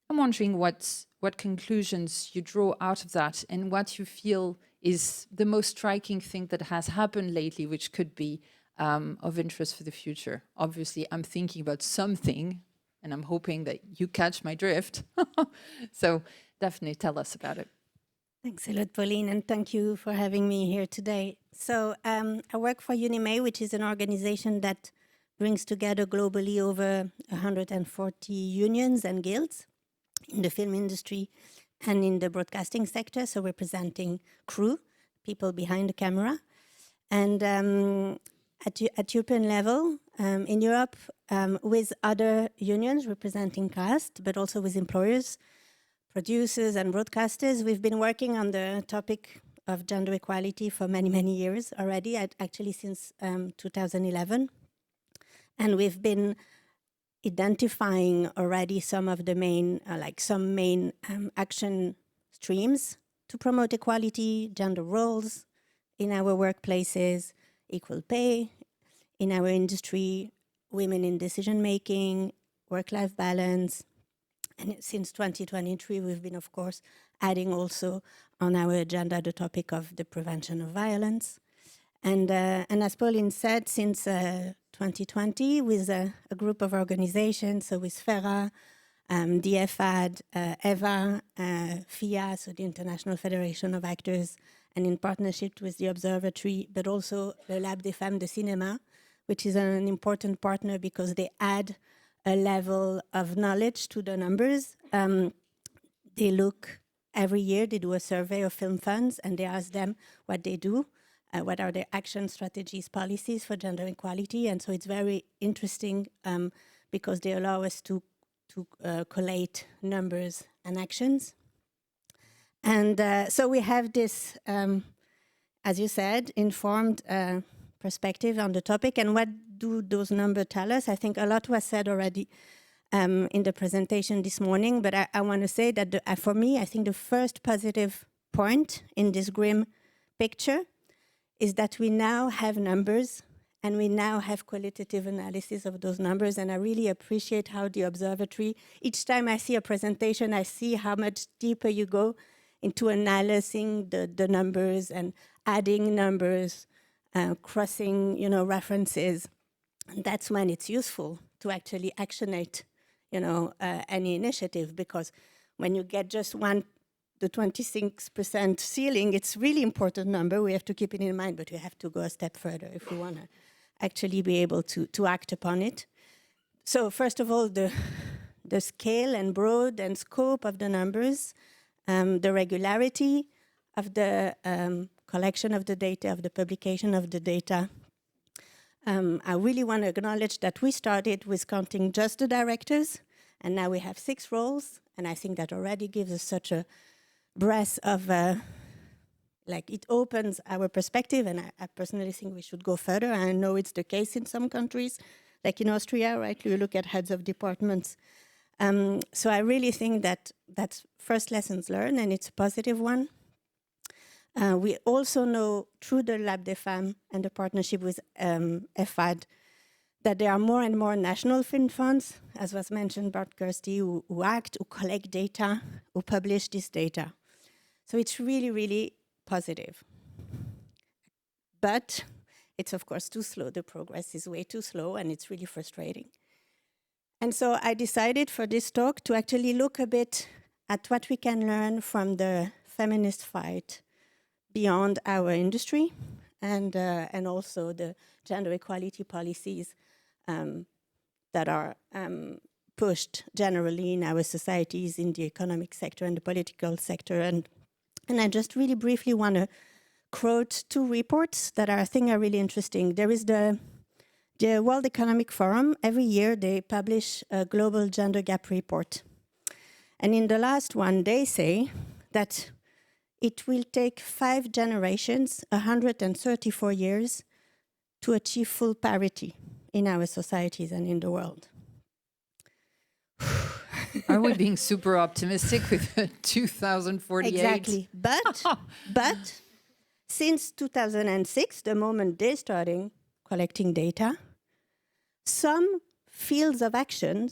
I'm wondering what conclusions you draw out of that and what you feel is the most striking thing that has happened lately, which could be of interest for the future. Obviously, I'm thinking about something, and I'm hoping that you catch my drift. So definitely tell us about it. Thanks a lot, Pauline, and thank you for having me here today. So I work for UNIME, which is an organization that brings together globally over 140 unions and guilds in the film industry and in the broadcasting sector, so representing crew, people behind the camera. And at European level, in Europe, with other unions representing cast, but also with employers, producers and broadcasters, we've been working on the topic of gender equality for many, many years already, actually since 2011. And we've been identifying already some of the main, some main action streams to promote equality, gender roles in our workplaces, equal pay in our industry, women in decision-making, work-life balance. And since 2023, we've been, of course, adding also on our agenda the topic of the prevention of violence. And as Pauline said, since 2020, with a group of organizations, so with FERA, the EFAD, EVA, FEA, so the International Federation of Actors, and in partnership with the Observatory, but also the Lab des Femmes de Cinéma, which is an important partner because they add a level of knowledge to the numbers. They look every year, they do a survey of film funds and they ask them what they do, what are their action strategies, policies for gender equality. And so it's very interesting because they allow us to collate numbers and actions. And so we have this, as you said, informed perspective on the topic. And what do those numbers tell us? I think a lot was said already in the presentation this morning, but I want to say that for me, I think the first positive point in this grim picture is that we now have numbers and we now have qualitative analysis of those numbers. And I really appreciate how the Observatory, each time I see a presentation, I see how much deeper you go into analyzing the numbers and adding numbers, crossing, references. And that's when it's useful to actually actionate, any initiative, because when you get just the 26% ceiling, it's really important number. We have to keep it in mind, but we have to go a step further if we want to actually be able to act upon it. So first of all, the scale and broad and scope of the numbers, the regularity of the collection of the data, of the publication of the data. I really want to acknowledge that we started with counting just the directors, and now we have 6 roles, and I think that already gives us such a breadth of, it opens our perspective, and I personally think we should go further. I know it's the case in some countries, like in Austria, right? You look at heads of departments. So I really think that that's first lessons learned, and it's a positive one. We also know through the Lab des Femmes and the partnership with EFAD that there are more and more national film funds, as was mentioned, Bart Kirsty, who act, who collect data, who publish this data. So it's really, really positive. But it's, of course, too slow. The progress is way too slow, and it's really frustrating. And so I decided for this talk to actually look a bit at what we can learn from the feminist fight beyond our industry, and also the gender equality policies that are pushed generally in our societies, in the economic sector and the political sector. And I just really briefly want to quote 2 reports that I think are really interesting. There is the World Economic Forum. Every year they publish a global gender gap report. And in the last one, they say that it will take 5 generations, 134 years, to achieve full parity in our societies and in the world. Are we being super optimistic with 2048? Exactly. But since 2006, the moment they started collecting data, some fields of action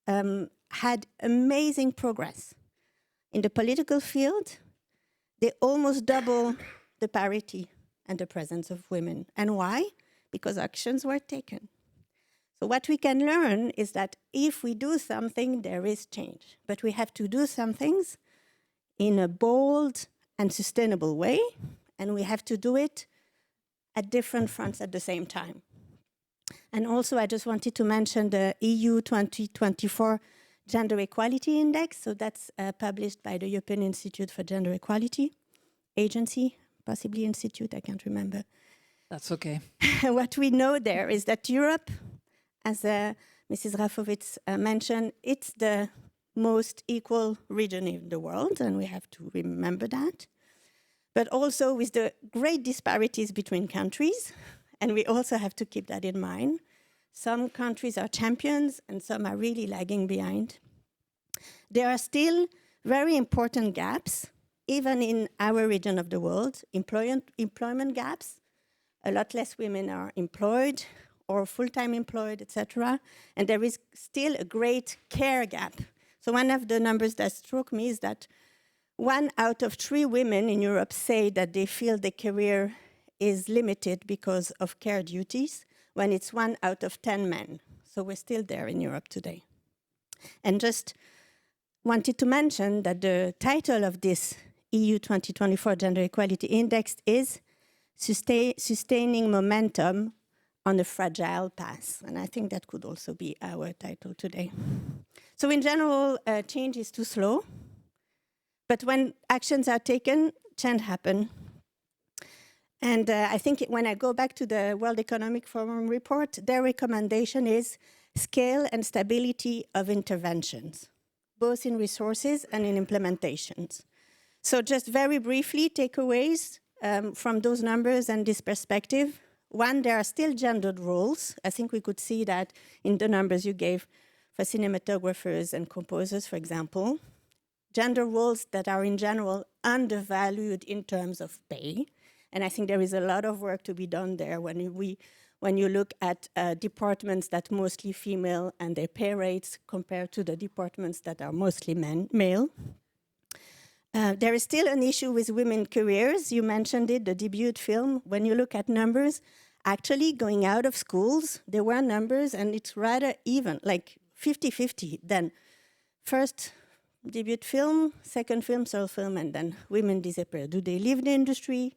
had amazing progress. In the political field, they almost double the parity and the presence of women. And why? Because actions were taken. So what we can learn is that if we do something, there is change. But we have to do some things in a bold and sustainable way, and we have to do it at different fronts at the same time. And also, I just wanted to mention the EU 2024 Gender Equality Index. So that's published by the European Institute for Gender Equality Agency, possibly Institute, I can't remember. That's okay. What we know there is that Europe, as Mrs. Rafowitz mentioned, it's the most equal region in the world, and we have to remember that. But also with the great disparities between countries, and we also have to keep that in mind. Some countries are champions and some are really lagging behind. There are still very important gaps, even in our region of the world, employment gaps. A lot less women are employed or full-time employed, etc. And there is still a great care gap. So one of the numbers that struck me is that 1 out of 3 women in Europe say that they feel their career is limited because of care duties, when it's 1 out of 10 men. So we're still there in Europe today. And just wanted to mention that the title of this EU 2024 Gender Equality Index is Sustaining Momentum on a Fragile Path. And I think that could also be our title today. So in general, change is too slow. But when actions are taken, change happens. And I think when I go back to the World Economic Forum report, their recommendation is scale and stability of interventions, both in resources and in implementations. So just very briefly, takeaways from those numbers and this perspective. One, there are still gendered roles. I think we could see that in the numbers you gave for cinematographers and composers, for example. Gender roles that are in general undervalued in terms of pay. And I think there is a lot of work to be done there when you look at departments that are mostly female and their pay rates compared to the departments that are mostly male. There is still an issue with women's careers. You mentioned it, the debut film. When you look at numbers, actually going out of schools, there were numbers and it's rather even, like 50-50. Then first debut film, second film, third film, and then women disappear. Do they leave the industry?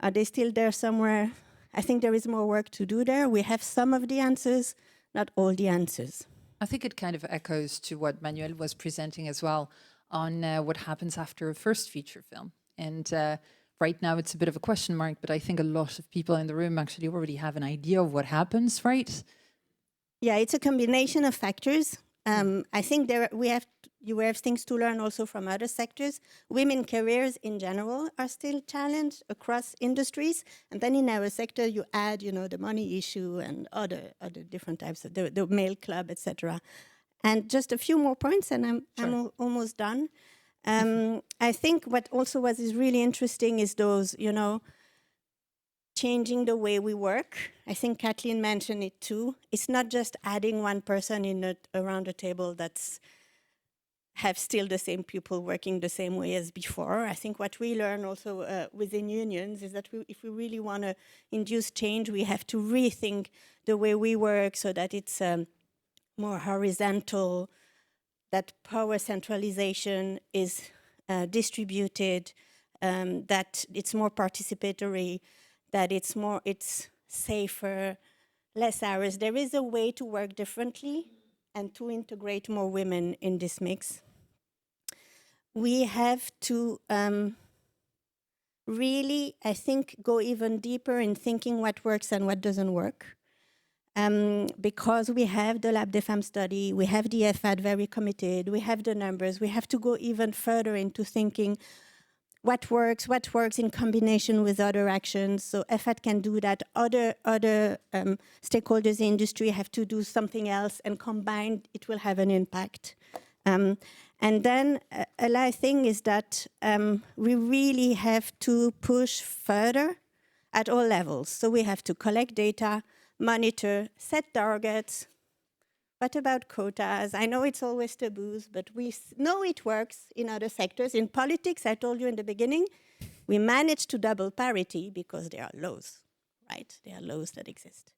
Are they still there somewhere? I think there is more work to do there. We have some of the answers, not all the answers. I think it kind of echoes to what Manuel was presenting as well on what happens after a first feature film. And right now it's a bit of a question mark, but I think a lot of people in the room actually already have an idea of what happens, right? Yeah, it's a combination of factors. I think you have things to learn also from other sectors. Women careers in general are still challenged across industries. And then in our sector, you add, the money issue and other different types of the male club, etc. And just a few more points, and I'm almost done. I think what also is really interesting is those, changing the way we work. I think Kathleen mentioned it too. It's not just adding one person around a table that's have still the same people working the same way as before. I think what we learn also within unions is that if we really want to induce change, we have to rethink the way we work so that it's more horizontal, that power centralization is distributed, that it's more participatory, that it's safer, less hours. There is a way to work differently and to integrate more women in this mix. We have to really, I think, go even deeper in thinking what works and what doesn't work. Because we have the Lab des Femmes study, we have the EFAD very committed, we have the numbers, we have to go even further into thinking what works in combination with other actions. So EFAD can do that. Other stakeholders in industry have to do something else, and combined, it will have an impact. And then a last thing is that we really have to push further at all levels. So we have to collect data, monitor, set targets. What about quotas? I know it's always taboos, but we know it works in other sectors. In politics, I told you in the beginning, we managed to double parity because there are laws, right? There are laws that exist.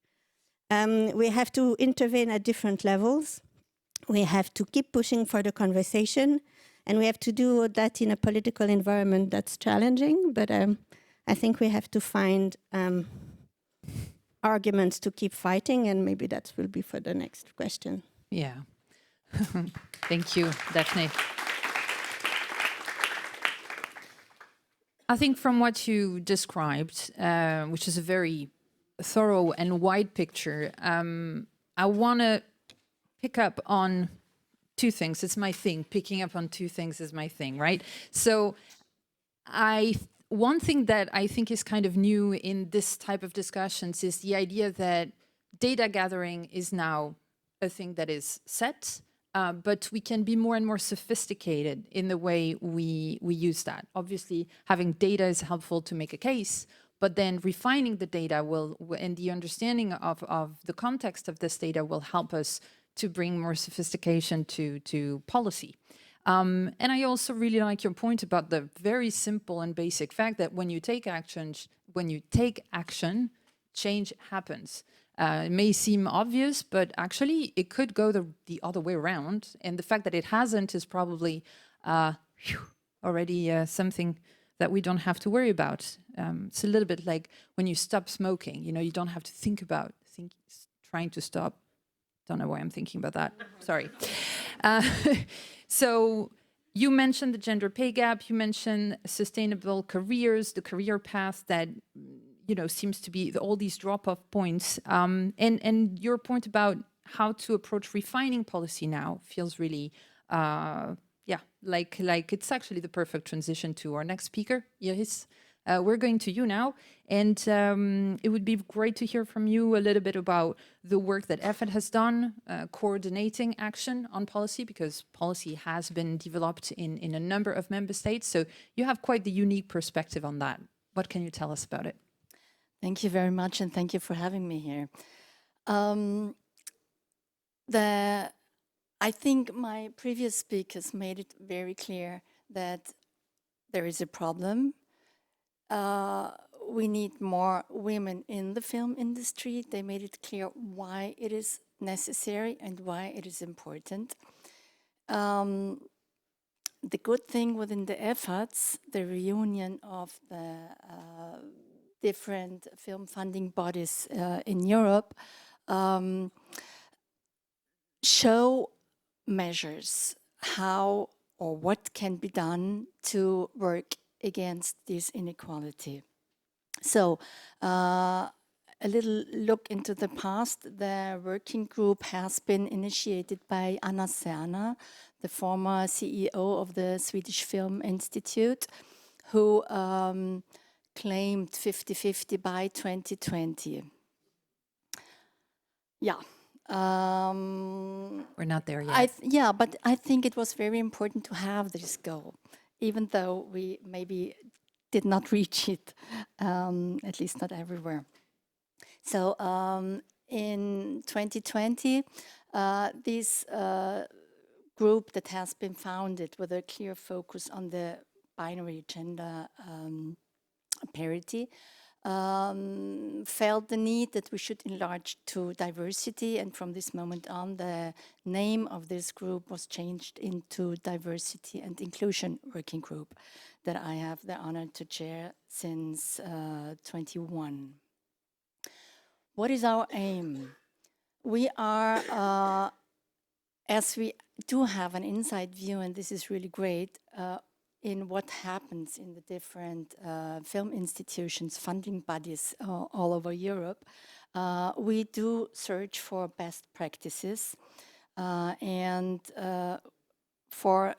We have to intervene at different levels. We have to keep pushing for the conversation, and we have to do that in a political environment that's challenging, but I think we have to find arguments to keep fighting, and maybe that will be for the next question. Yeah. Thank you, Daphne. I think from what you described, which is a very thorough and wide picture, I want to pick up on two things. It's my thing. Picking up on two things is my thing, right? So one thing that I think is kind of new in this type of discussions is the idea that data gathering is now a thing that is set, but we can be more and more sophisticated in the way we use that. Obviously, having data is helpful to make a case, but then refining the data will, and the understanding of the context of this data will help us to bring more sophistication to policy. And I also really like your point about the very simple and basic fact that when you take action, change happens. It may seem obvious, but actually it could go the other way around. And the fact that it hasn't is probably already something that we don't have to worry about. It's a little bit like when you stop smoking, you don't have to think about trying to stop. Don't know why I'm thinking about that. Sorry. So you mentioned the gender pay gap. You mentioned sustainable careers, the career path that seems to be all these drop-off points. And your point about how to approach refining policy now feels really, like it's actually the perfect transition to our next speaker, Iris. We're going to you now, and it would be great to hear from you a little bit about the work that EFAD has done, coordinating action on policy, because policy has been developed in a number of member states. So you have quite the unique perspective on that. What can you tell us about it? Thank you very much, and thank you for having me here. I think my previous speakers made it very clear that there is a problem. We need more women in the film industry. They made it clear why it is necessary and why it is important. The good thing within the EFADs, the reunion of the different film funding bodies in Europe, show measures how or what can be done to work against this inequality. So a little look into the past. The working group has been initiated by Anna Serna, the former CEO of the Swedish Film Institute, who claimed 50-50 by 2020. Yeah. We're not there yet. But I think it was very important to have this goal, even though we maybe did not reach it, at least not everywhere. So in 2020, this group that has been founded with a clear focus on the binary gender parity felt the need that we should enlarge to diversity, and from this moment on, the name of this group was changed into Diversity and Inclusion Working Group that I have the honor to chair since 21. What is our aim? We are, as we do have an inside view, and this is really great, in what happens in the different film institutions, funding bodies all over Europe. We do search for best practices and for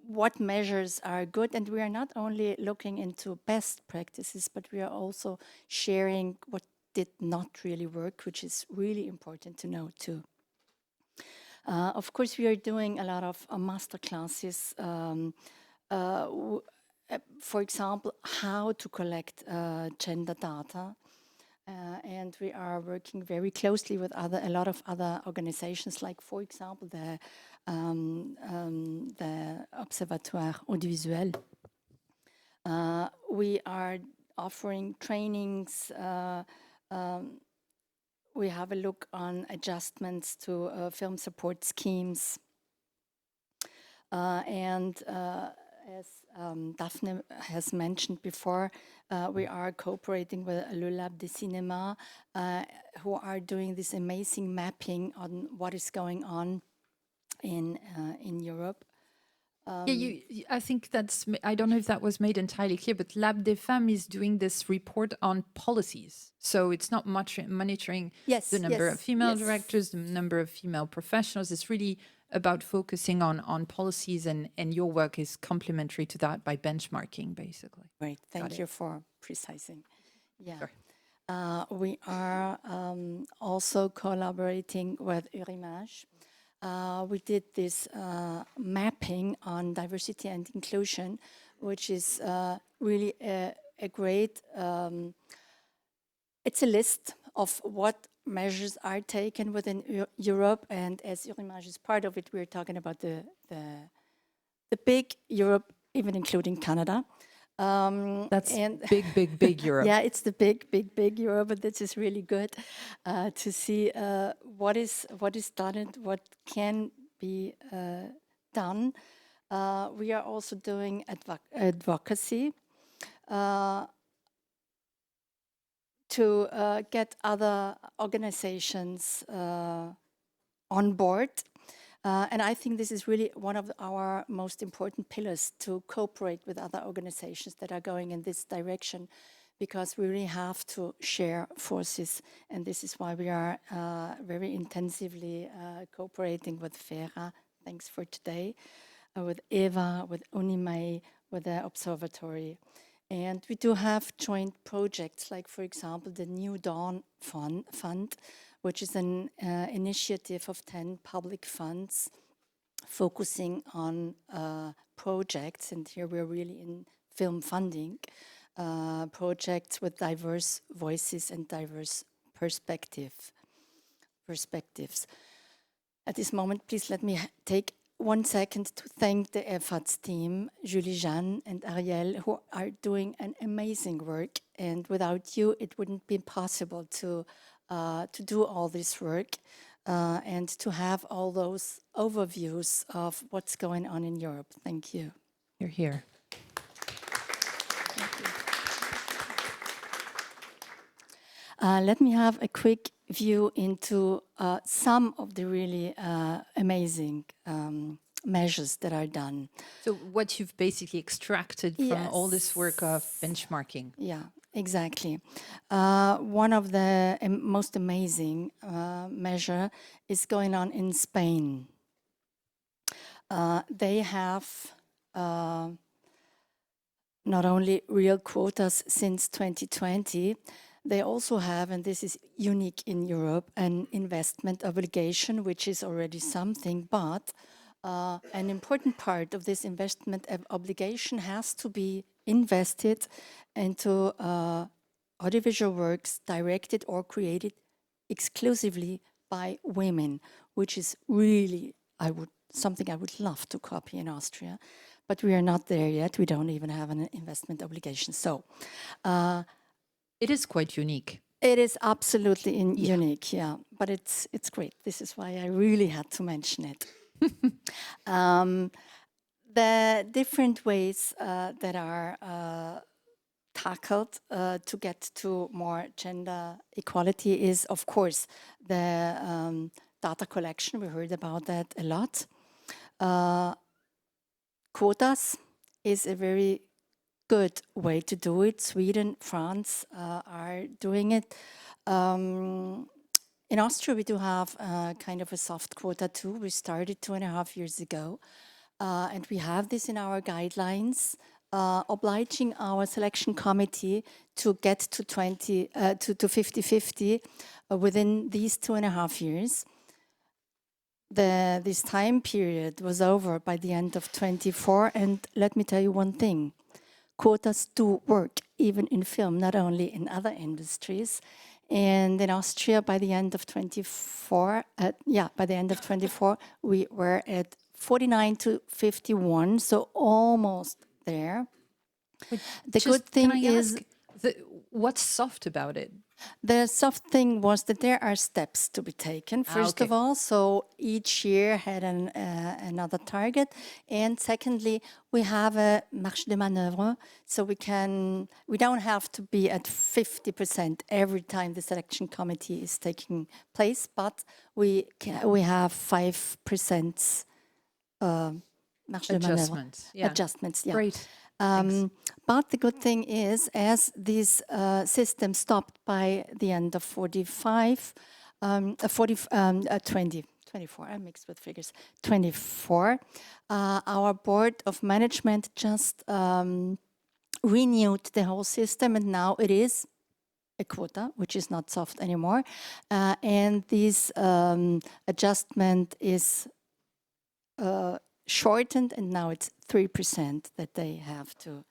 what measures are good. And we are not only looking into best practices, but we are also sharing what did not really work, which is really important to know too. Of course, we are doing a lot of master classes. For example, how to collect gender data. And we are working very closely with a lot of other organizations, like, for example, the Observatoire Audiovisuel. We are offering trainings. We have a look on adjustments to film support schemes. And as Daphne has mentioned before, We are cooperating with Le Lab de Cinéma, who are doing this amazing mapping on what is going on in Europe. I think I don't know if that was made entirely clear, but Lab des Femmes is doing this report on policies. So it's not much monitoring the number of female directors, the number of female professionals. It's really about focusing on policies, and your work is complementary to that by benchmarking, basically. Great, thank you for precising. Yeah. We are also collaborating with Eurimage. We did this mapping on diversity and inclusion, which is really a great, it's a list of what measures are taken within Europe, and as Eurimage is part of it, we're talking about the big Europe, even including Canada. That's big Europe. Yeah, it's the big Europe, but this is really good to see what is done and what can be done. We are also doing advocacy to get other organizations on board. And I think this is really one of our most important pillars, to cooperate with other organizations that are going in this direction, because we really have to share forces. And this is why we are very intensively cooperating with FERA, thanks for today, with EVA, with Unimay, with the Observatory. And we do have joint projects, like, for example, the New Dawn Fund, which is an initiative of 10 public funds focusing on projects, and here we're really in film funding, projects with diverse voices and diverse perspectives. At this moment, please let me take 1 second to thank the EFAD team, Julie, Jeanne and Ariel, who are doing an amazing work, and without you it wouldn't be possible to do all this work and to have all those overviews of what's going on in Europe. Thank you. You're here. Let me have a quick view into some of the really amazing measures that are done. So what you've basically extracted from all this work of benchmarking. Yeah. Exactly. One of the most amazing measure is going on in Spain. They have not only real quotas since 2020, they also have, and this is unique in Europe, an investment obligation, which is already something, but an important part of this investment obligation has to be invested into audiovisual works directed or created exclusively by women, which is really something I would love to copy in Austria, but we are not there yet. We don't even have an investment obligation. So it is quite unique. It is absolutely unique, yeah, but it's great. This is why I really had to mention it. The different ways that are tackled to get to more gender equality is, of course, the data collection. We heard about that a lot. Quotas is a very good way to do it. Sweden, France are doing it. In Austria, we do have kind of a soft quota too. We started 2.5 years ago. And we have this in our guidelines, obliging our selection committee to get to 50-50 within these 2.5 years. This time period was over by the end of 24, and let me tell you one thing. Quotas do work, even in film, not only in other industries. And in Austria, by the end of 24, we were at 49-51, so almost there. The good thing is, what's soft about it? The soft thing was that there are steps to be taken, first of all. So each year had another target. And secondly, we have a marge de manœuvre. So we don't have to be at 50% every time the selection committee is taking place, but we have 5% marge de manœuvre. Adjustments. Yeah. Adjustments, yeah. Great. But the good thing is, as this system stopped by the end of 24, I mixed with figures, 24, our board of management just renewed the whole system, and now it is a quota, which is not soft anymore. And this adjustment is shortened, and now it's 3% that they have to,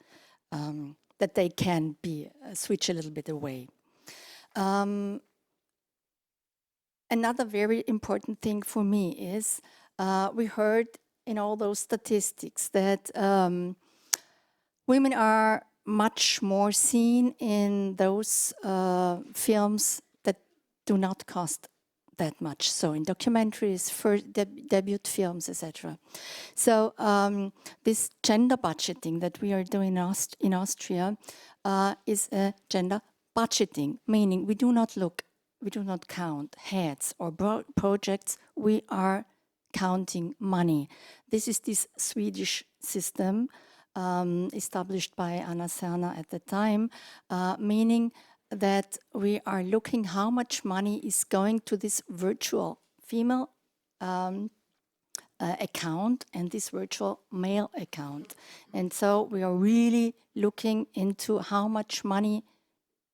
that they can be switch a little bit away. Another very important thing for me is we heard in all those statistics that women are much more seen in those films that do not cost that much. So in documentaries, debut films, etc. So this gender budgeting that we are doing in Austria is a gender budgeting, meaning we do not count heads or projects, we are counting money. This is this Swedish system established by Anna Serna at the time, meaning that we are looking how much money is going to this virtual female account and this virtual male account. And so we are really looking into how much money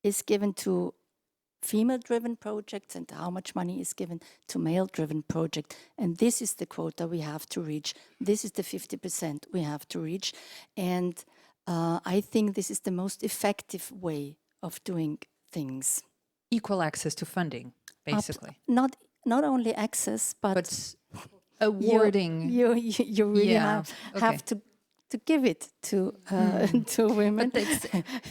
is given to female-driven projects and how much money is given to male-driven projects. And this is the quota we have to reach. This is the 50% we have to reach. And I think this is the most effective way of doing things. Equal access to funding, basically. Not only access, but awarding. You really have to give it to women. But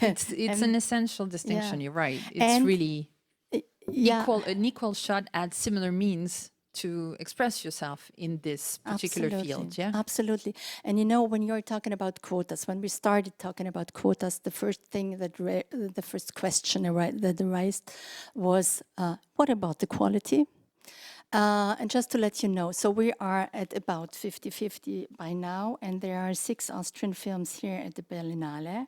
it's an essential distinction. You're right. It's really an equal shot at similar means to express yourself in this particular field. Yeah, absolutely. And you know, when you're talking about quotas, when we started talking about quotas, the first thing the first question that raised was, what about the quality? And just to let you know, so we are at about 50-50 by now, and there are 6 Austrian films here at the Berlinale,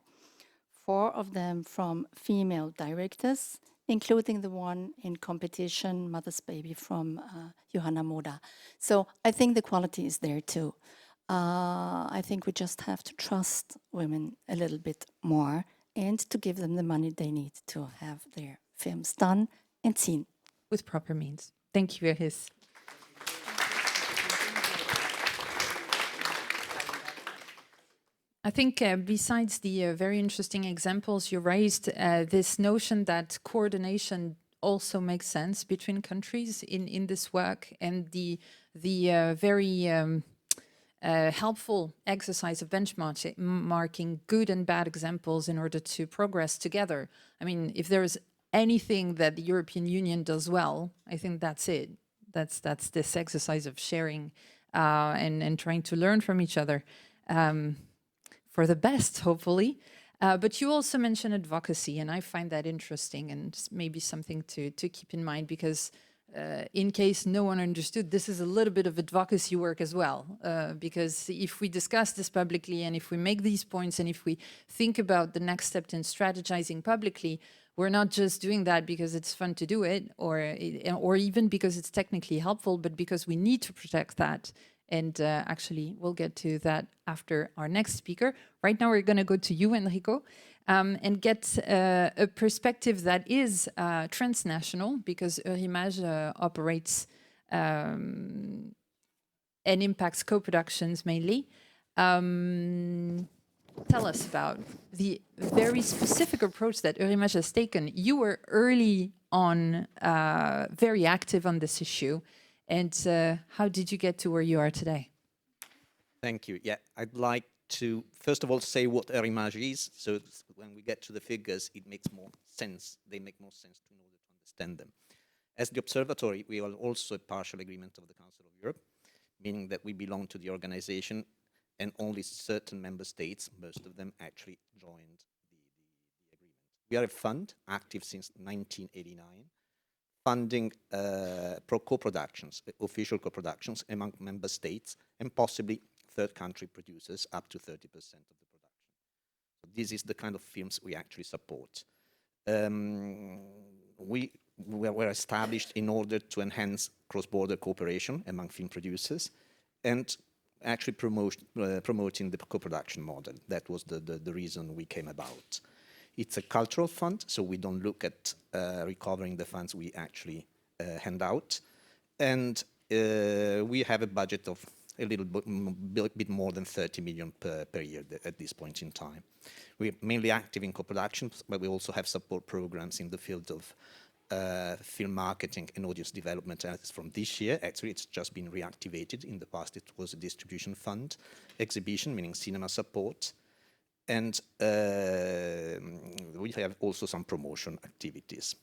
4 of them from female directors, including the one in competition, Mother's Baby, from Johanna Moda. So I think the quality is there too. I think we just have to trust women a little bit more and to give them the money they need to have their films done and seen. With proper means. Thank you, Iris. I think besides the very interesting examples you raised, this notion that coordination also makes sense between countries in this work, and the very helpful exercise of benchmarking good and bad examples in order to progress together. I mean, if there is anything that the European Union does well, I think that's it. That's this exercise of sharing and trying to learn from each other. For the best, hopefully. But you also mentioned advocacy, and I find that interesting and maybe something to keep in mind, because in case no one understood, this is a little bit of advocacy work as well. Because if we discuss this publicly, and if we make these points, and if we think about the next step in strategizing publicly, we're not just doing that because it's fun to do it, or even because it's technically helpful, but because we need to protect that. And actually, we'll get to that after our next speaker. Right now, we're going to go to you, Enrico, and get a perspective that is transnational, because Eurimage operates and impacts co-productions mainly. Tell us about the very specific approach that Eurimage has taken. You were early on very active on this issue. And how did you get to where you are today? Thank you. Yeah, I'd like to, first of all, say what Eurimage is. So when we get to the figures, it makes more sense. They make more sense to know the understand them. As the observatory, we are also a partial agreement of the Council of Europe, meaning that we belong to the organization and only certain member states, most of them, actually joined the agreement. We are a fund active since 1989, funding co-productions, official co-productions among member states and possibly third country producers up to 30% of the production. So this is the kind of films we actually support. We were established in order to enhance cross-border cooperation among film producers and actually promoting the co-production model. That was the reason we came about. It's a cultural fund, so we don't look at recovering the funds we actually hand out. And we have a budget of a little bit more than 30 million per year at this point in time. We're mainly active in co-productions, but we also have support programs in the field of film marketing and audience development. And from this year, actually, it's just been reactivated. In the past, it was a distribution fund, exhibition, meaning cinema support. And we have also some promotion activities.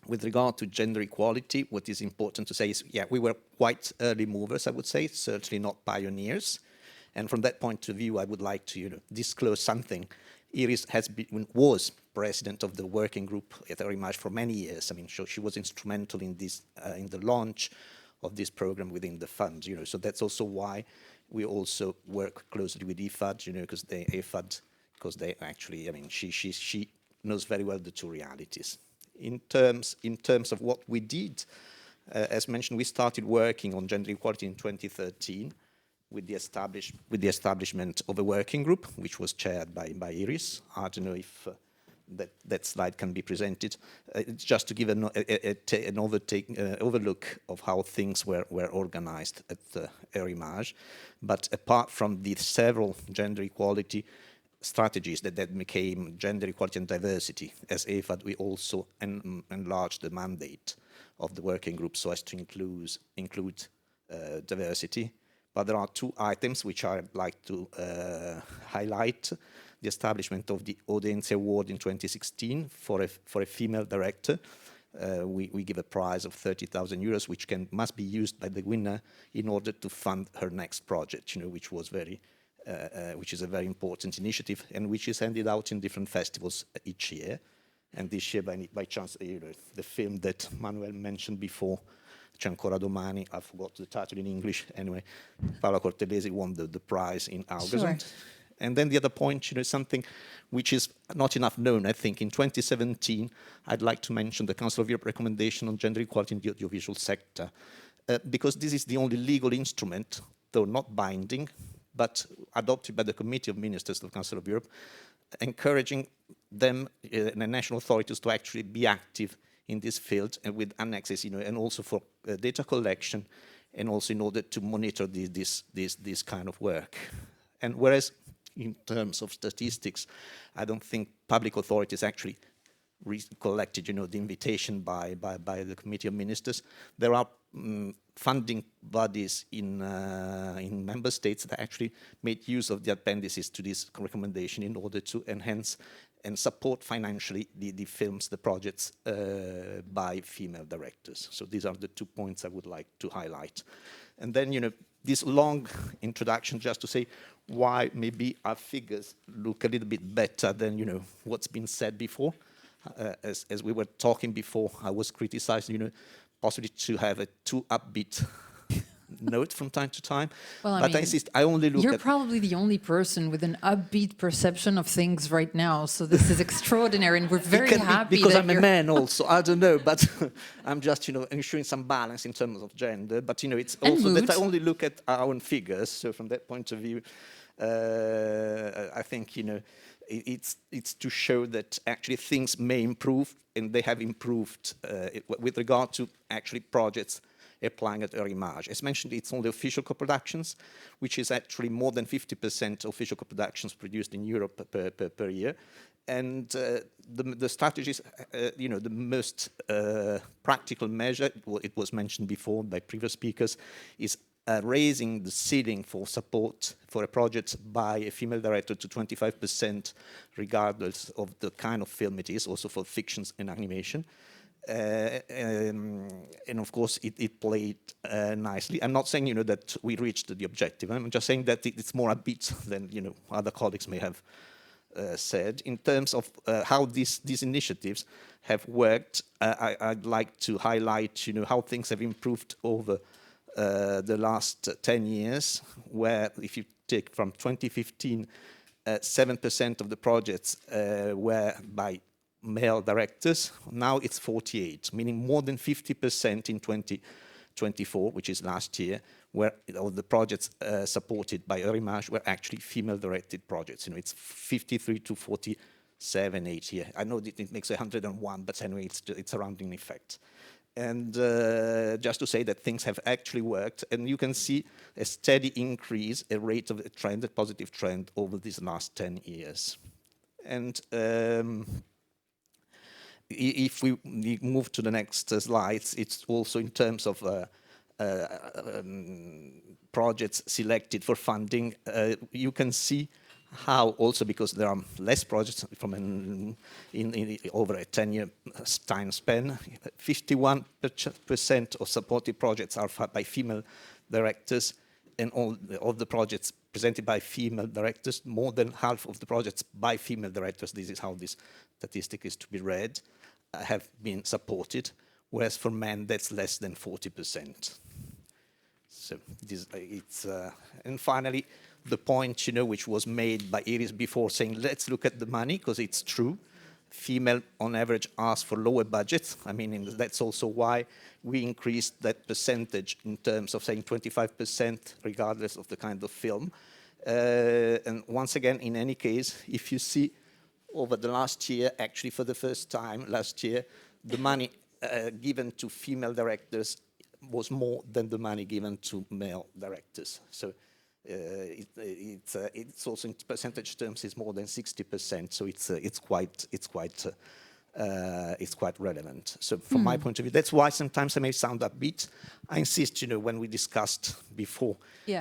With regard to gender equality, what is important to say is, yeah, we were quite early movers, I would say, certainly not pioneers. And from that point of view, I would like to disclose something. Iris was president of the working group at EFAD for many years. I mean, she was instrumental in this, in the launch of this program within the fund. So that's also why we also work closely with EFAD. Because they actually, I mean, she knows very well the two realities. In terms of what we did, as mentioned, we started working on gender equality in 2013 with the establishment of a working group, which was chaired by Iris. I don't know if that slide can be presented. It's just to give an overlook of how things were organized at ERIMAGE. But apart from the several gender equality strategies that became gender equality and diversity, as EFAD, we also enlarged the mandate of the working group so as to include diversity. But there are two items which I'd like to highlight. The establishment of the Audience Award in 2016 for a female director. We give a prize of 30,000 euros, which must be used by the winner in order to fund her next project, which is a very important initiative and which is handed out in different festivals each year. And this year, by chance, the film that Manuel mentioned before, C'è ancora domani, I forgot the title in English. Anyway, Paola Cortelesi won the prize in August. Sure. And then the other point, something which is not enough known, I think. In 2017, I'd like to mention the Council of Europe recommendation on gender equality in the audiovisual sector, because this is the only legal instrument, though not binding, but adopted by the Committee of Ministers of the Council of Europe, encouraging them, the national authorities, to actually be active in this field and with annexes, and also for data collection, and also in order to monitor this kind of work. And whereas in terms of statistics, I don't think public authorities actually collected, the invitation by the Committee of Ministers. There are funding bodies in member states that actually made use of the appendices to this recommendation in order to enhance and support financially the films, the projects by female directors. So these are the 2 points I would like to highlight. And then, this long introduction just to say why maybe our figures look a little bit better than, what's been said before. As we were talking before, I was criticized, possibly to have a too upbeat note from time to time. Well, but I insist, I only look You're probably the only person with an upbeat perception of things right now, so this is extraordinary, and we're very happy because I'm a man also, I don't know, but I'm just, ensuring some balance in terms of gender, but, it's also that I only look at our own figures, so from that point of view, I think, it's to show that actually things may improve, and they have improved with regard to actually projects applying at ERIMAGE. As mentioned, it's only official co-productions, which is actually more than 50% official co-productions produced in Europe per year. And the strategies, the most practical measure, it was mentioned before by previous speakers, is raising the ceiling for support for a project by a female director to 25%, regardless of the kind of film it is, also for fictions and animation. And of course, it played nicely. I'm not saying, that we reached the objective. I'm just saying that it's more upbeat than, other colleagues may have said. In terms of how these initiatives have worked, I'd like to highlight, how things have improved over the last 10 years, where if you take from 2015, 7% of the projects were by male directors. Now it's 48, meaning more than 50% in 2024, which is last year, where the projects supported by Eurimage were actually female-directed projects. It's 53 to 47, 8 here. I know that it makes 101, but anyway, it's a rounding effect. And just to say that things have actually worked, and you can see a steady increase, a rate of a trend, a positive trend over these last 10 years. And if we move to the next slides, it's also in terms of projects selected for funding. You can see how also, because there are less projects from in over a 10-year time span, 51% of supported projects are by female directors, and all of the projects presented by female directors, more than half of the projects by female directors, this is how this statistic is to be read, have been supported, whereas for men that's less than 40%. So and finally, the point, which was made by Iris before, saying, let's look at the money, because it's true. Female, on average, ask for lower budgets. I mean, that's also why we increased that percentage in terms of saying 25%, regardless of the kind of film. And once again, in any case, if you see over the last year, actually for the first time last year, the money given to female directors was more than the money given to male directors. So it's also in percentage terms is more than 60%. So it's quite relevant. So from my point of view, that's why sometimes I may sound upbeat. I insist, when we discussed before,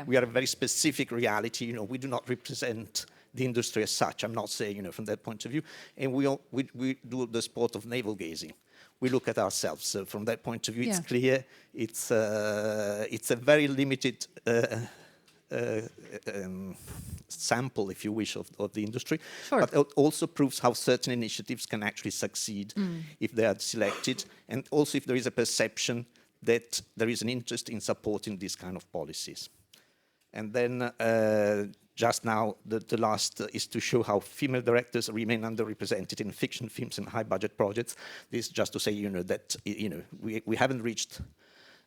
we are a very specific reality. We do not represent the industry as such. I'm not saying, from that point of view. And we do the sport of navel gazing. We look at ourselves. So from that point of view, it's clear. It's a very limited sample, if you wish, of the industry. Sure. But it also proves how certain initiatives can actually succeed if they are selected, and also if there is a perception that there is an interest in supporting these kind of policies. And then just now, the last is to show how female directors remain underrepresented in fiction films and high-budget projects. This is just to say, that we haven't reached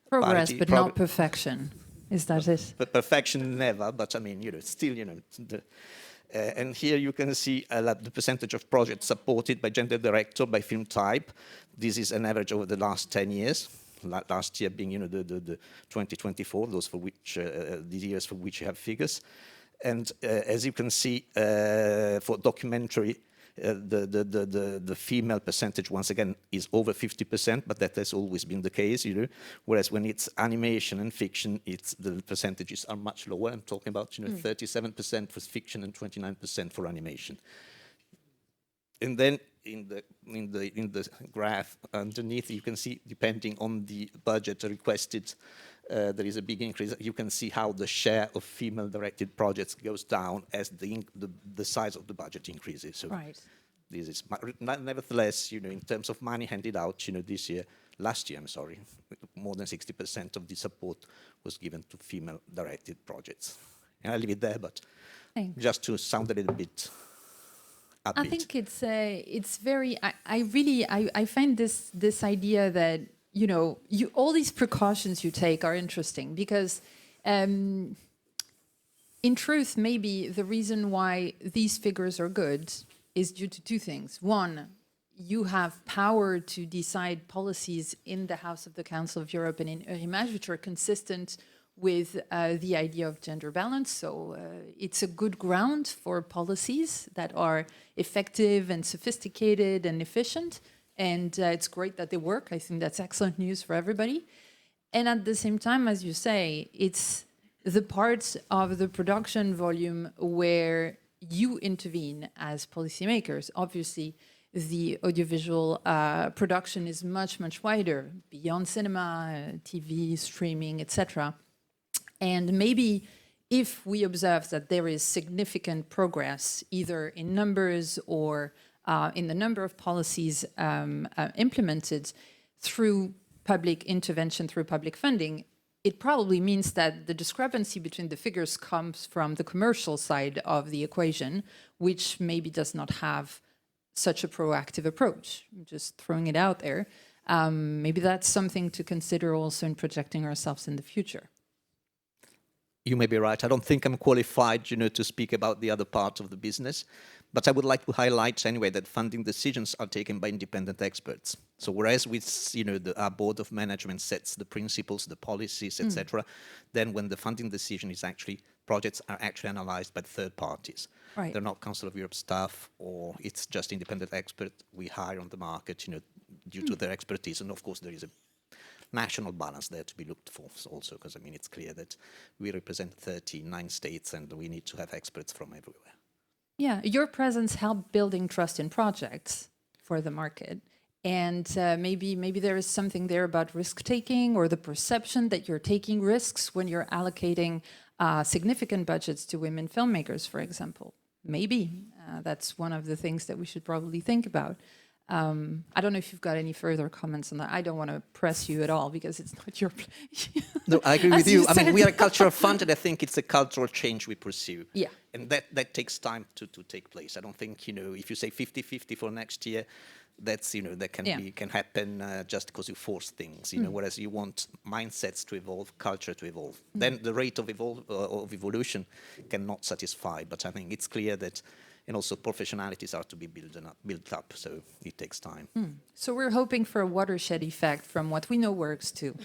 progress, but not perfection. Is that it? But perfection never. But I mean, still, and here you can see the percentage of projects supported by gender director by film type. This is an average over the last 10 years. Last year being, the 2024, those for which the years for which you have figures. And as you can see, for documentary, the female percentage, once again, is over 50%, but that has always been the case, Whereas when it's animation and fiction, the percentages are much lower. I'm talking about, 37% for fiction and 29% for animation. And then in the graph underneath, you can see, depending on the budget requested, there is a big increase. You can see how the share of female-directed projects goes down as the size of the budget increases. So this is, nevertheless, in terms of money handed out, last year, more than 60% of the support was given to female-directed projects. And I'll leave it there, but just to sound a little bit upbeat. I think it's very. I find this idea that. All these precautions you take are interesting because, in truth, maybe the reason why these figures are good is due to two things. One, you have power to decide policies in the House of the Council of Europe and in Eurimage, which are consistent with the idea of gender balance. So it's a good ground for policies that are effective and sophisticated and efficient. And it's great that they work. I think that's excellent news for everybody. And at the same time, as you say, it's the parts of the production volume where you intervene as policymakers. Obviously, the audiovisual production is much, much wider, beyond cinema, TV, streaming, etc. And maybe if we observe that there is significant progress, either in numbers or in the number of policies implemented through public intervention, through public funding, it probably means that the discrepancy between the figures comes from the commercial side of the equation, which maybe does not have such a proactive approach. I'm just throwing it out there. Maybe that's something to consider also in projecting ourselves in the future. You may be right. I don't think I'm qualified, to speak about the other part of the business. But I would like to highlight anyway that funding decisions are taken by independent experts. So whereas our board of management sets the principles, the policies, etc., then when the funding decision is projects are actually analyzed by third parties. Right. They're not Council of Europe staff, or it's just independent experts we hire on the market, due to their expertise. And of course, there is a national balance there to be looked for also, because it's clear that we represent 39 states and we need to have experts from everywhere. Yeah, your presence helped building trust in projects for the market. And maybe there is something there about risk-taking or the perception that you're taking risks when you're allocating significant budgets to women filmmakers, for example. Maybe that's one of the things that we should probably think about. I don't know if you've got any further comments on that. I don't want to press you at all because it's not your... No, I agree with you. We are a cultural fund, and I think it's a cultural change we pursue. Yeah. And that takes time to take place. I don't think, if you say 50-50 for next year, that's, that can happen just because you force things, whereas you want mindsets to evolve, culture to evolve. Then the rate of evolution cannot satisfy. But I think it's clear that, and also professionalities are to be built up, so it takes time. So we're hoping for a watershed effect from what we know works to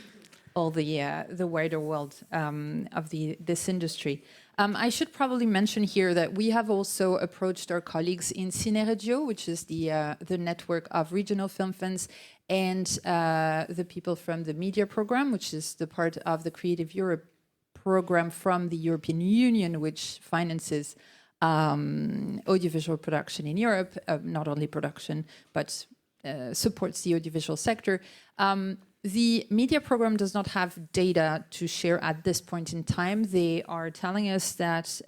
all the wider world of this industry. I should probably mention here that we have also approached our colleagues in Cineregio, which is the network of regional film funds, and the people from the media program, which is the part of the Creative Europe program from the European Union, which finances audiovisual production in Europe, not only production, but supports the audiovisual sector. The media program does not have data to share at this point in time. They are telling us that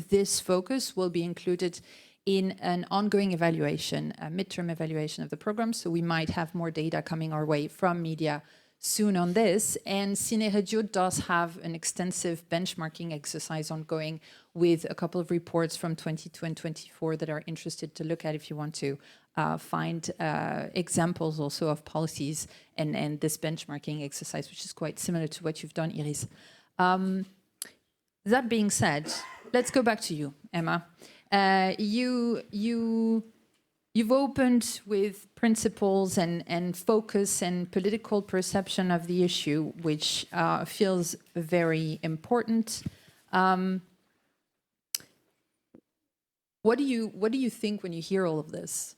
this focus will be included in an ongoing evaluation, a midterm evaluation of the program. So we might have more data coming our way from media soon on this. And Cineregio does have an extensive benchmarking exercise ongoing with a couple of reports from 22 and 24 that are interested to look at if you want to find examples also of policies and this benchmarking exercise, which is quite similar to what you've done, Iris. That being said, let's go back to you, Emma. You've opened with principles and focus and political perception of the issue, which feels very important. What do you think when you hear all of this?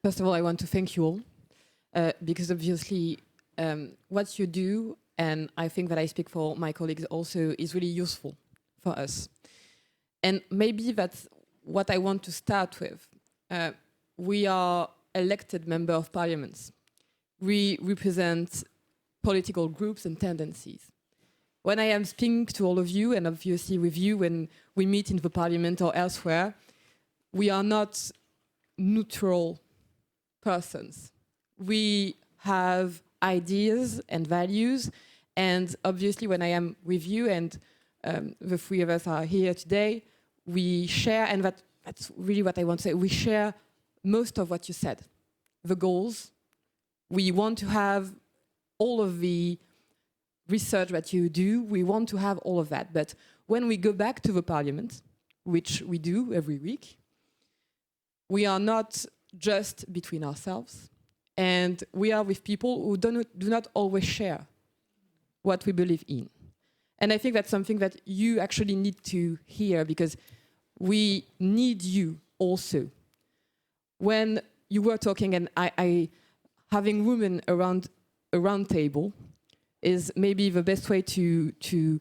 First of all, I want to thank you all, because obviously what you do, and I think that I speak for my colleagues also, is really useful for us. And maybe that's what I want to start with. We are elected member of parliaments. We represent political groups and tendencies. When I am speaking to all of you, and obviously with you when we meet in the parliament or elsewhere, we are not neutral persons. We have ideas and values, and obviously when I am with you, and the three of us are here today, we share, and that's really what I want to say, we share most of what you said. The goals, we want to have all of the research that you do, we want to have all of that. But when we go back to the parliament, which we do every week, we are not just between ourselves, and we are with people who do not always share what we believe in. And I think that's something that you actually need to hear, because we need you also. When you were talking, and I having women around a round table is maybe the best way to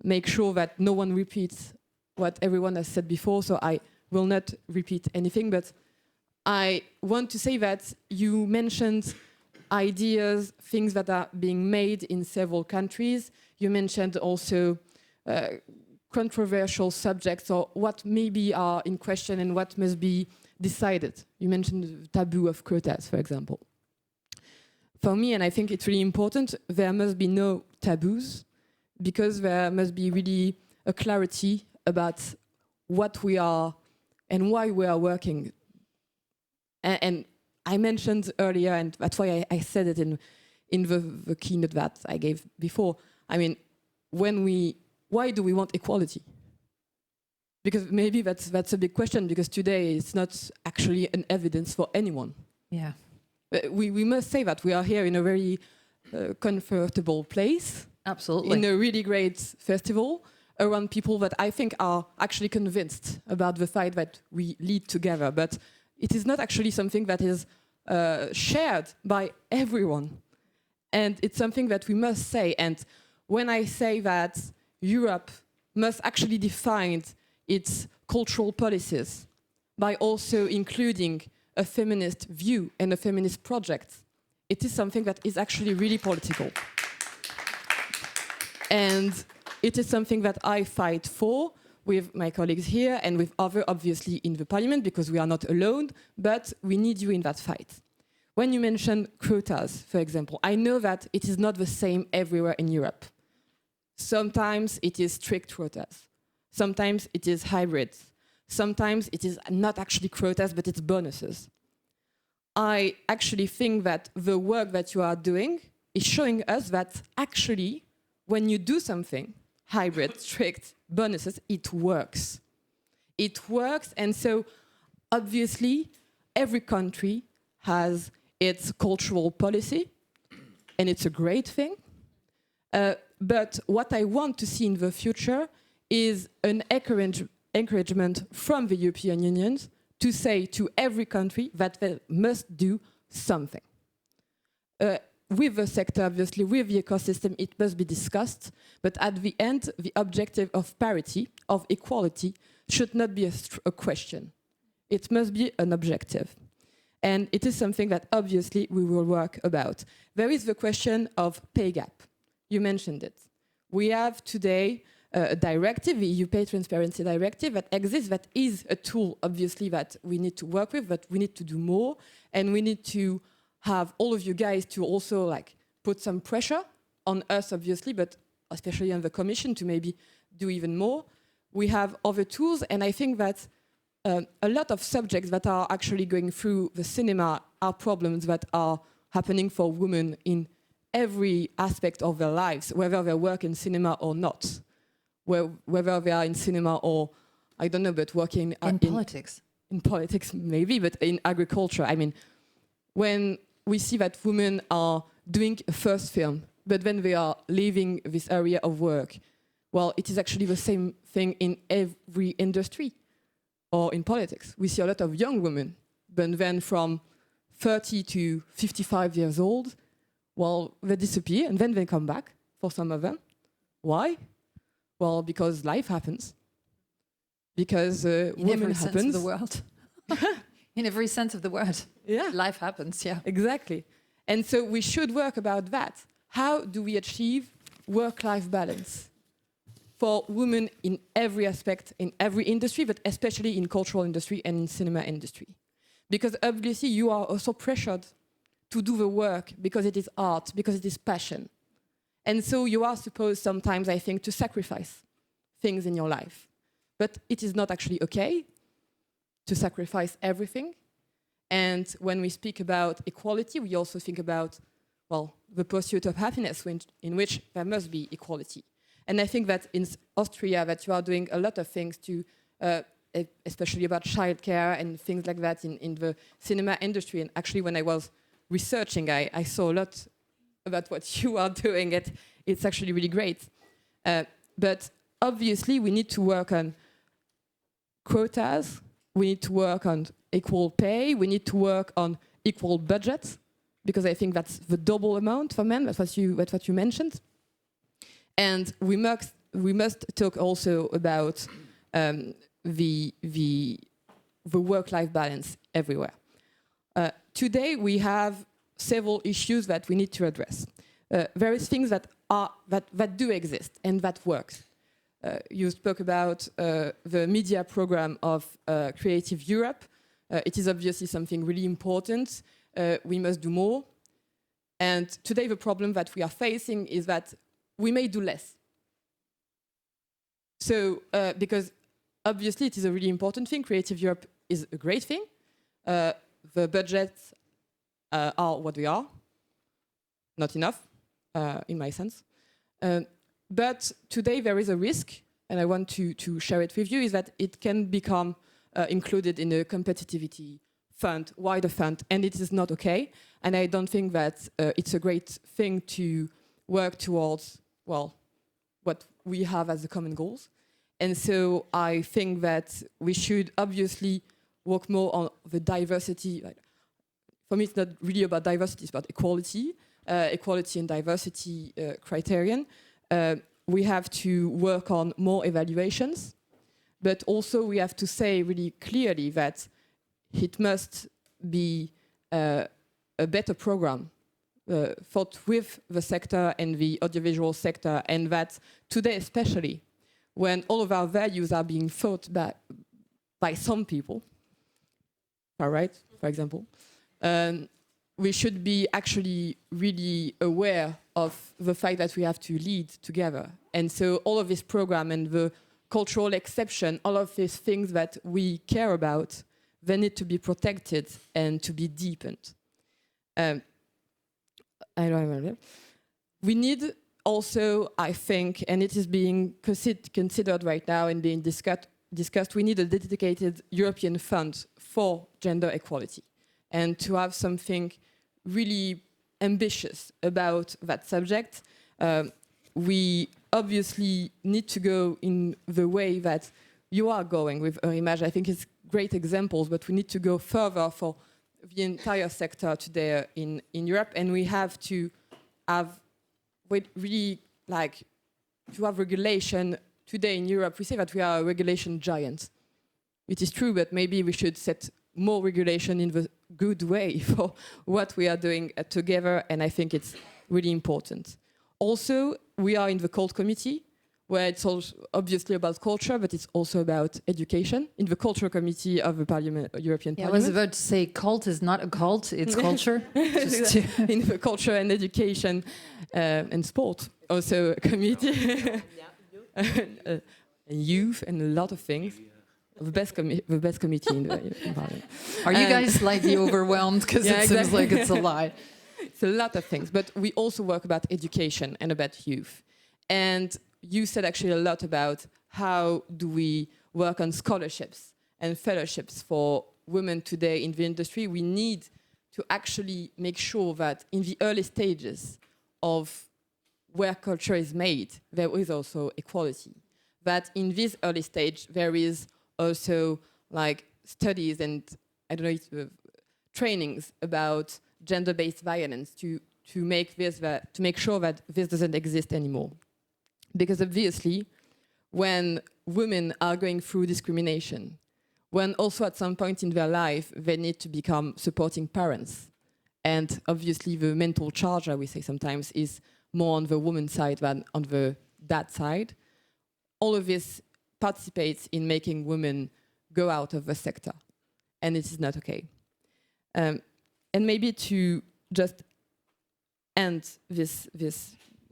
make sure that no one repeats what everyone has said before, so I will not repeat anything, but I want to say that you mentioned ideas, things that are being made in several countries. You mentioned also controversial subjects or what maybe are in question and what must be decided. You mentioned the taboo of quotas, for example. For me, and I think it's really important, there must be no taboos because there must be really a clarity about what we are and why we are working. And I mentioned earlier, and that's why I said it in the keynote that I gave before. I mean, why do we want equality? Because maybe that's a big question, because today it's not actually an evidence for anyone. Yeah. We must say that we are here in a very comfortable place. Absolutely. In a really great festival around people that I think are actually convinced about the fact that we lead together. But it is not actually something that is shared by everyone. And it's something that we must say. And when I say that Europe must actually define its cultural policies by also including a feminist view and a feminist project, it is something that is actually really political. And it is something that I fight for with my colleagues here and with others, obviously, in the parliament, because we are not alone, but we need you in that fight. When you mention quotas, for example, I know that it is not the same everywhere in Europe. Sometimes it is strict quotas. Sometimes it is hybrids. Sometimes it is not actually quotas, but it's bonuses. I actually think that the work that you are doing is showing us that actually, when you do something, hybrid, strict, bonuses, it works. It works, and so obviously every country has its cultural policy, and it's a great thing. But what I want to see in the future is an encouragement from the European Union to say to every country that they must do something. With the sector, obviously, with the ecosystem, it must be discussed, but at the end, the objective of parity, of equality, should not be a question. It must be an objective. And it is something that, obviously, we will work about. There is the question of pay gap. You mentioned it. We have today a directive, the EU Pay Transparency Directive, that exists, that is a tool, obviously, that we need to work with, but we need to do more, and we need to have all of you guys to also put some pressure on us, obviously, but especially on the Commission to maybe do even more. We have other tools, and I think that a lot of subjects that are actually going through the cinema are problems that are happening for women in every aspect of their lives, whether they work in cinema or not, whether they are in cinema or, I don't know, but working in politics. In politics, maybe, but in agriculture. I mean, when we see that women are doing a first film, but then they are leaving this area of work, well, it is actually the same thing in every industry or in politics. We see a lot of young women, but then from 30 to 55 years old, well, they disappear and then they come back for some of them. Why? Well, because life happens. Because women happens. In every sense of the word. In every sense of the word. Yeah. Life happens, yeah. Exactly. And so we should work about that. How do we achieve work-life balance for women in every aspect, in every industry, but especially in cultural industry and in cinema industry? Because obviously you are also pressured to do the work because it is art, because it is passion. And so you are supposed sometimes, I think, to sacrifice things in your life. But it is not actually okay to sacrifice everything. And when we speak about equality, we also think about, well, the pursuit of happiness in which there must be equality. And I think that in Austria, that you are doing a lot of things to, especially about childcare and things like that in the cinema industry. And actually, when I was researching, I saw a lot about what you are doing. It's actually really great. But obviously, we need to work on quotas. We need to work on equal pay. We need to work on equal budgets. because I think that's the double amount for men. That's what you mentioned. And we must talk also about the work-life balance everywhere. Today we have several issues that we need to address. Various things that do exist and that works. You spoke about the media program of Creative Europe. It is obviously something really important. We must do more. And today the problem that we are facing is that we may do less. So, because obviously it is a really important thing. Creative Europe is a great thing. The budgets are what they are. Not enough, in my sense. But today there is a risk, and I want to share it with you, is that it can become included in a competitivity fund, wider fund, and it is not okay. And I don't think that it's a great thing to work towards, well, what we have as the common goals. And so I think that we should obviously work more on the diversity. For me, it's not really about diversity, it's about equality. Equality and diversity criterion. We have to work on more evaluations, but also we have to say really clearly that it must be a better program thought with the sector and the audiovisual sector, and that today especially, when all of our values are being thought by some people, all right, for example, we should be actually really aware of the fact that we have to lead together. And so all of this program and the cultural exception, all of these things that we care about, they need to be protected and to be deepened. We need also, I think, and it is being considered right now and being discussed, we need a dedicated European fund for gender equality, and to have something really ambitious about that subject. We obviously need to go in the way that you are going with Image. I think it's great examples, but we need to go further for the entire sector today in Europe, and we have to have really to have regulation. Today in Europe, we say that we are a regulation giant. It is true, but maybe we should set more regulation in the good way for what we are doing together, and I think it's really important. Also, we are in the CULT committee, where it's also obviously about culture, but it's also about education. In the culture committee of the European Parliament. I was about to say cult is not a cult, it's culture. In the culture and education and sport, also a committee. And youth and a lot of things. The best committee in the Parliament. Are you guys slightly overwhelmed? Because it seems like it's a lot. It's a lot of things, but we also work about education and about youth. And you said actually a lot about how do we work on scholarships and fellowships for women today in the industry. We need to actually make sure that in the early stages of where culture is made, there is also equality. That in this early stage, there is also studies and trainings about gender-based violence to make sure that this doesn't exist anymore. Because obviously, when women are going through discrimination, when also at some point in their life they need to become supporting parents, and obviously the mental charge, I would say sometimes, is more on the woman's side than on the dad side, all of this participates in making women go out of the sector, and it is not okay. And maybe to just end this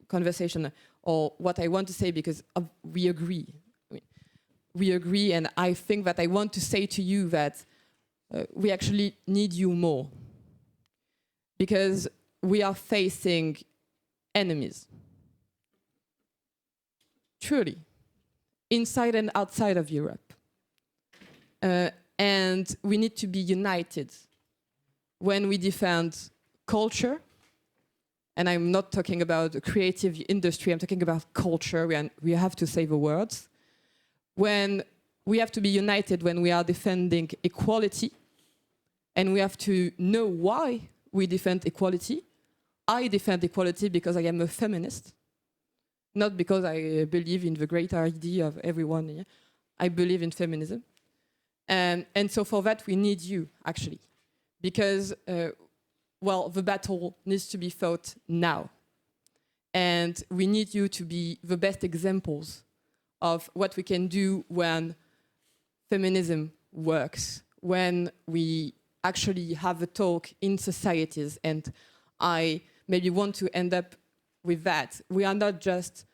conversation, or what I want to say, because we agree. We agree, and I think that I want to say to you that we actually need you more, because we are facing enemies, truly, inside and outside of Europe. And we need to be united when we defend culture. And I'm not talking about the creative industry, I'm talking about culture, we have to say the words. When we have to be united when we are defending equality, and we have to know why we defend equality. I defend equality because I am a feminist, not because I believe in the great idea of everyone. Yeah? I believe in feminism. And so for that, we need you, actually, because, well, the battle needs to be fought now. And we need you to be the best examples of what we can do when feminism works, when we actually have a talk in societies. And I maybe want to end up with that. We are not just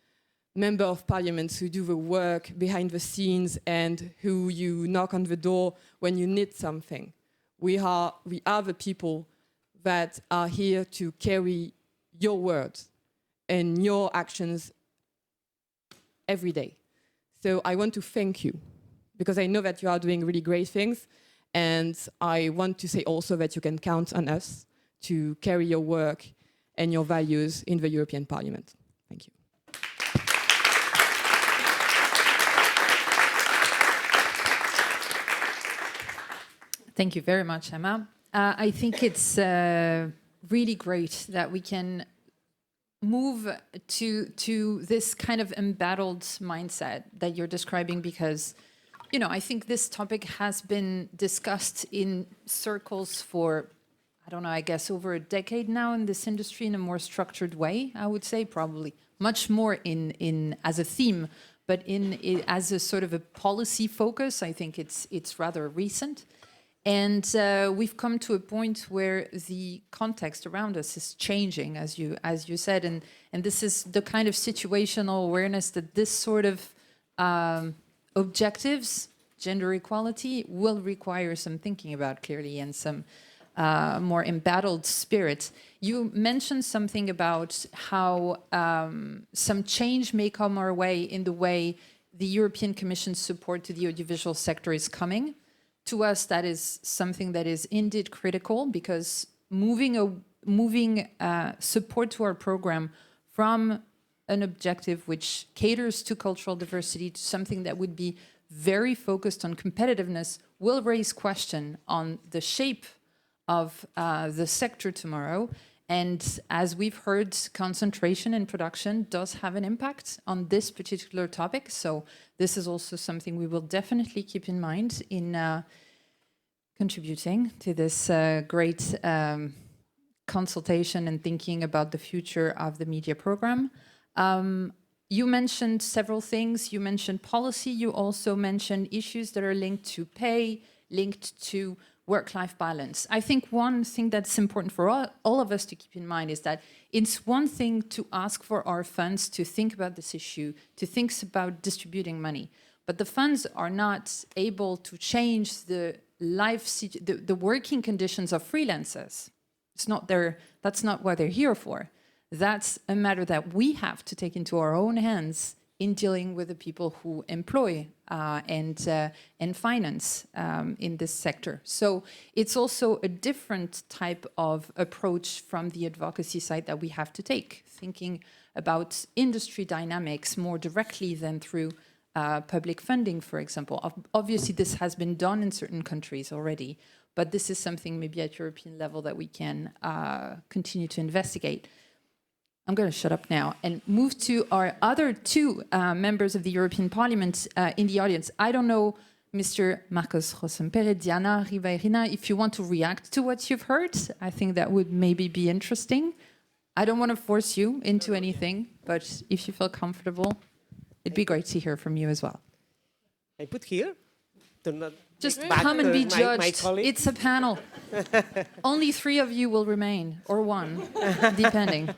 members of parliament who do the work behind the scenes and who you knock on the door when you need something. We are the people that are here to carry your words and your actions every day. So I want to thank you, because I know that you are doing really great things, and I want to say also that you can count on us to carry your work and your values in the European Parliament. Thank you. Thank you very much, Emma. I think it's really great that we can move to this kind of embattled mindset that you're describing, because, you know, I think this topic has been discussed in circles for, I don't know, I guess over a decade now in this industry in a more structured way, I would say, probably much more in as a theme, but as a sort of a policy focus, I think it's rather recent. And we've come to a point where the context around us is changing, as you said, and this is the kind of situational awareness that this sort of objectives, gender equality, will require some thinking about clearly, and some more embattled spirit. You mentioned something about how some change may come our way in the way the European Commission's support to the audiovisual sector is coming. To us, that is something that is indeed critical, because moving support to our program from an objective which caters to cultural diversity to something that would be very focused on competitiveness will raise question on the shape of the sector tomorrow. And as we've heard, concentration in production does have an impact on this particular topic. So this is also something we will definitely keep in mind in contributing to this great consultation and thinking about the future of the media program. You mentioned several things. You mentioned policy. You also mentioned issues that are linked to pay, linked to work-life balance. I think one thing that's important for all of us to keep in mind is that it's one thing to ask for our funds to think about this issue, to think about distributing money, but the funds are not able to change the working conditions of freelancers. That's not what they're here for. That's a matter that we have to take into our own hands in dealing with the people who employ and finance in this sector. So it's also a different type of approach from the advocacy side that we have to take, thinking about industry dynamics more directly than through public funding, for example. Obviously, this has been done in certain countries already, but this is something maybe at European level that we can continue to investigate. I'm going to shut up now and move to our other two members of the European Parliament in the audience. I don't know, Mr. Marcos Rossempere, Diana Rivairina, if you want to react to what you've heard. I think that would maybe be interesting. I don't want to force you into anything, but if you feel comfortable, it'd be great to hear from you as well. I put here? Just come and be judged. It's a panel. Only 3 of you will remain, or 1, depending.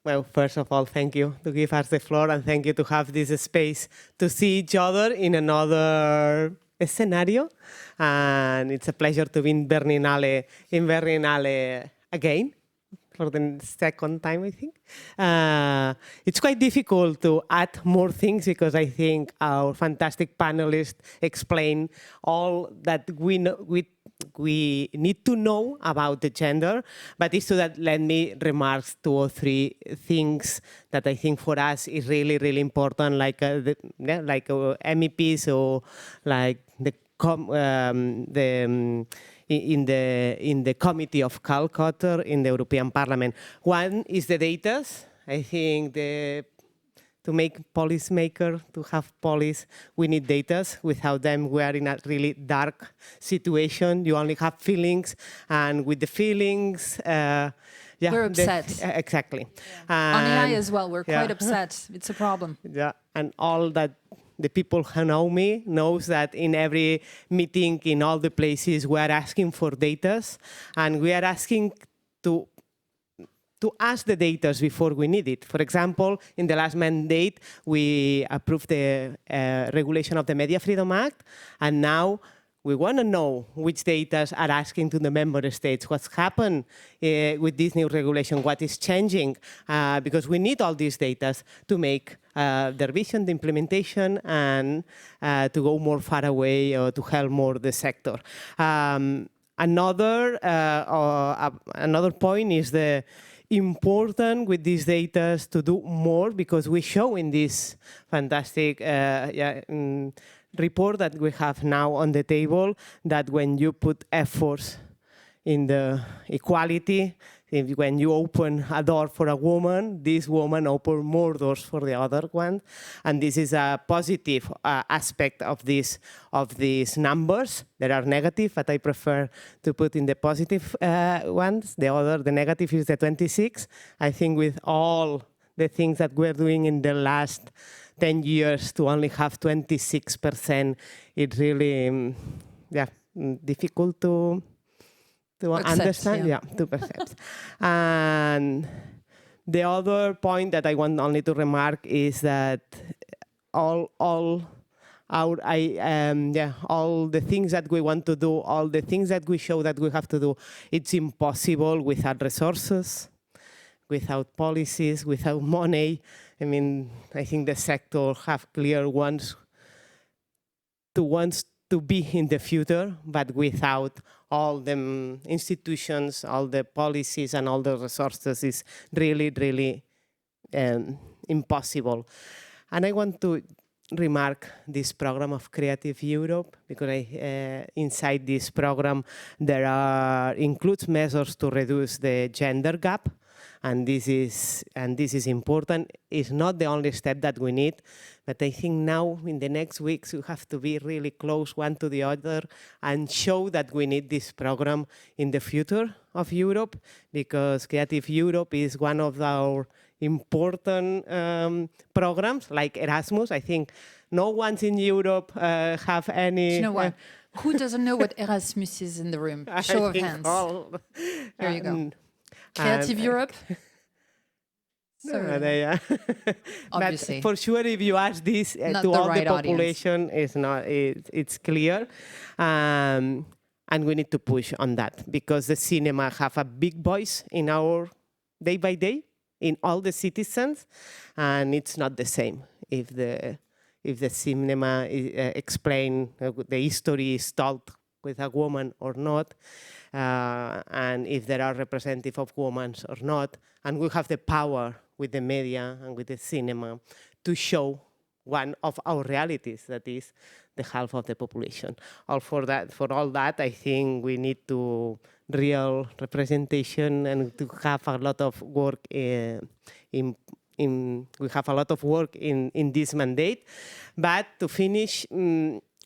Well, first of all, thank you to give us the floor, and thank you to have this space to see each other in another scenario. And it's a pleasure to be in Berlinale again for the second time, I think. It's quite difficult to add more things because I think our fantastic panelists explain all that we need to know about the gender, but it's so that let me remark 2 or 3 things that I think for us is really, really important, like MEPs or like the in the committee of Calcutta in the European Parliament. One is the data. I think to make policymaker, to have policy, we need data. Without them, we are in a really dark situation. You only have feelings, and with the feelings, yeah, we're upset. Exactly. Yeah. On AI as well, we're quite upset. It's a problem. Yeah, and all that the people who know me knows that in every meeting, in all the places, we are asking for data, and we are asking to ask the data before we need it. For example, in the last mandate, we approved the regulation of the Media Freedom Act, and now we want to know which data are asking to the member states, what's happened with this new regulation, what is changing, because we need all these data to make their vision, the implementation, and to go more far away or to help more the sector. Another point is the important with these data to do more, because we show in this fantastic report that we have now on the table that when you put efforts in the equality, when you open a door for a woman, this woman opens more doors for the other one. And this is a positive aspect of these numbers. There are negative, but I prefer to put in the positive ones. The negative is the 26. I think with all the things that we're doing in the last 10 years to only have 26%, it's really difficult to understand, to accept. And the other point that I want only to remark is that all the things that we want to do, all the things that we show that we have to do, it's impossible without resources, without policies, without money. I mean, I think the sector have clear wants to be in the future, but without all the institutions, all the policies, and all the resources is really, really impossible. And I want to remark this program of Creative Europe, because inside this program there includes measures to reduce the gender gap. And this is important. It's not the only step that we need, but I think now in the next weeks we have to be really close one to the other and show that we need this program in the future of Europe, because Creative Europe is one of our important programs, like Erasmus. I think no one in Europe have any. Do you know what? Who doesn't know what Erasmus is in the room? Show of hands. Here you go. Creative Europe. Obviously. But for sure, if you ask this to all the population, it's clear. And we need to push on that, because the cinema have a big voice in our day by day, in all the citizens, and it's not the same if the cinema explain the history is told with a woman or not, and if there are representative of women or not, and we have the power with the media and with the cinema to show one of our realities, that is the half of the population. For all that, I think we need to real representation and to have a lot of work we have a lot of work in this mandate. But to finish,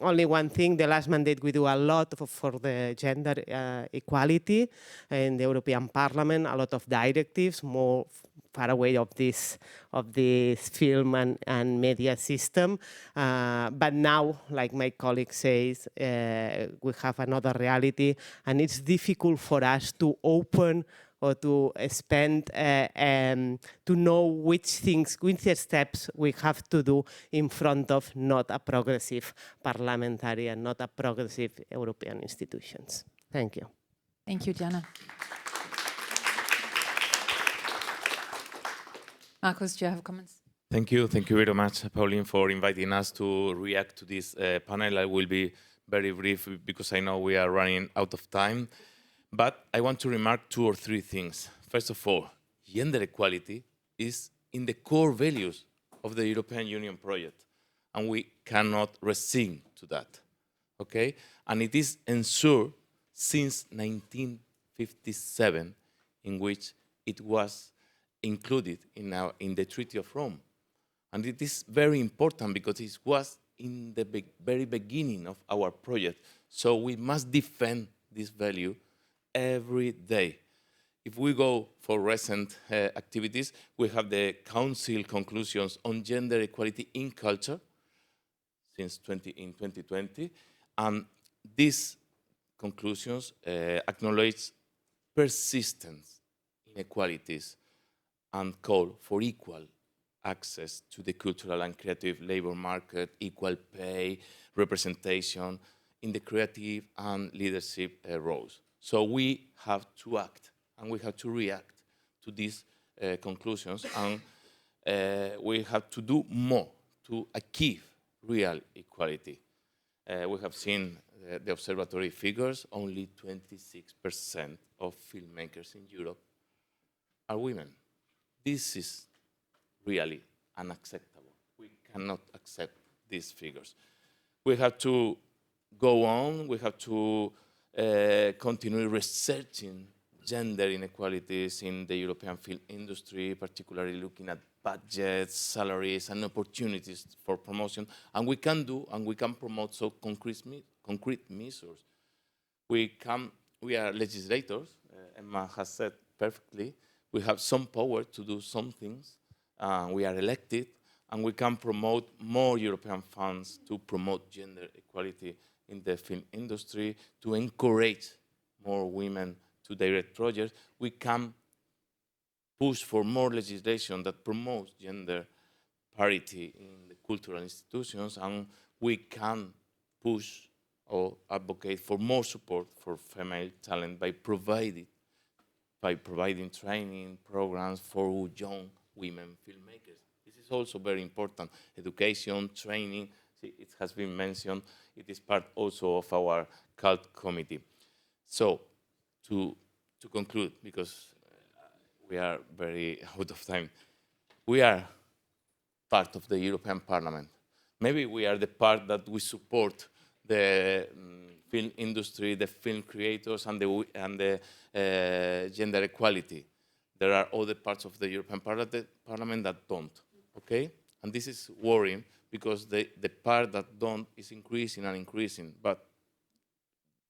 only one thing, the last mandate we do a lot for the gender equality in the European Parliament, a lot of directives, more far away of this film and media system. But now, like my colleague says, we have another reality, and it's difficult for us to open or to spend to know which steps we have to do in front of not a progressive parliamentary and not a progressive European institutions. Thank you. Thank you, Diana. Marcos, do you have comments? Thank you very much, Pauline, for inviting us to react to this panel. I will be very brief because I know we are running out of time. But I want to remark 2 or 3 things. First of all, gender equality is in the core values of the European Union project, and we cannot rescind to that. okay? And it is ensured since 1957, in which it was included in the Treaty of Rome. And it is very important because it was in the very beginning of our project. So we must defend this value every day. If we go for recent activities, we have the Council conclusions on gender equality in culture in 2020. And these conclusions acknowledge persistent inequalities and call for equal access to the cultural and creative labor market, equal pay, representation in the creative and leadership roles. So we have to act and we have to react to these conclusions, and we have to do more to achieve real equality. We have seen the observatory figures, only 26% of filmmakers in Europe are women. This is really unacceptable. We cannot accept these figures. We have to go on, we have to continue researching gender inequalities in the European film industry, particularly looking at budgets, salaries, and opportunities for promotion. And we can do, and we can promote so concrete measures. We are legislators, Emma has said perfectly. We have some power to do some things. We are elected, and we can promote more European funds to promote gender equality in the film industry, to encourage more women to direct projects. We can push for more legislation that promotes gender parity in the cultural institutions, and we can push or advocate for more support for female talent by providing training programs for young women filmmakers. This is also very important. Education, training, it has been mentioned. It is part also of our CULT committee. So, to conclude, because we are very out of time, we are part of the European Parliament. Maybe we are the part that we support the film industry, the film creators, and the gender equality. There are other parts of the European Parliament that don't, okay? And this is worrying because the part that don't is increasing and increasing. But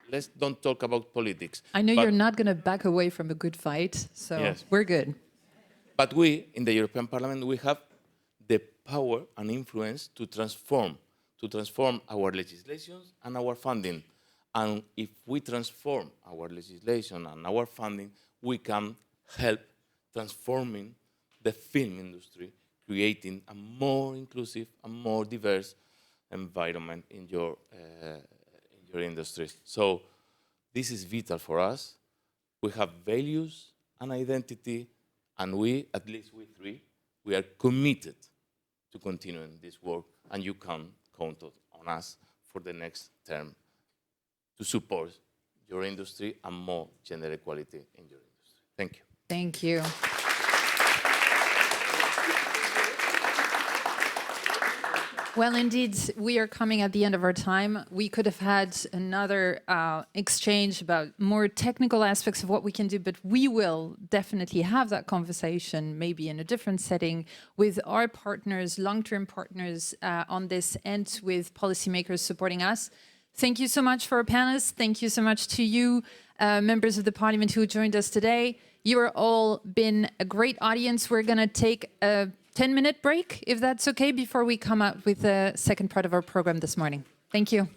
let's don't talk about politics. I know you're not going to back away from a good fight, so yes, we're good. But we, in the European Parliament, we have the power and influence to transform our legislations and our funding. And if we transform our legislation and our funding, we can help transforming the film industry, creating a more inclusive and more diverse environment in your industries. So this is vital for us. We have values and identity, and we, at least we three, we are committed to continuing this work, and you can count on us for the next term to support your industry and more gender equality in your industry. Thank you. Thank you. Well, indeed, we are coming at the end of our time. We could have had another exchange about more technical aspects of what we can do, but we will definitely have that conversation, maybe in a different setting, with our partners, long-term partners on this, and with policymakers supporting us. Thank you so much for our panelists. Thank you so much to you, members of the Parliament who joined us today. You are all been a great audience. We're going to take a 10-minute break, if that's okay, before we come out with the second part of our program this morning. Thank you.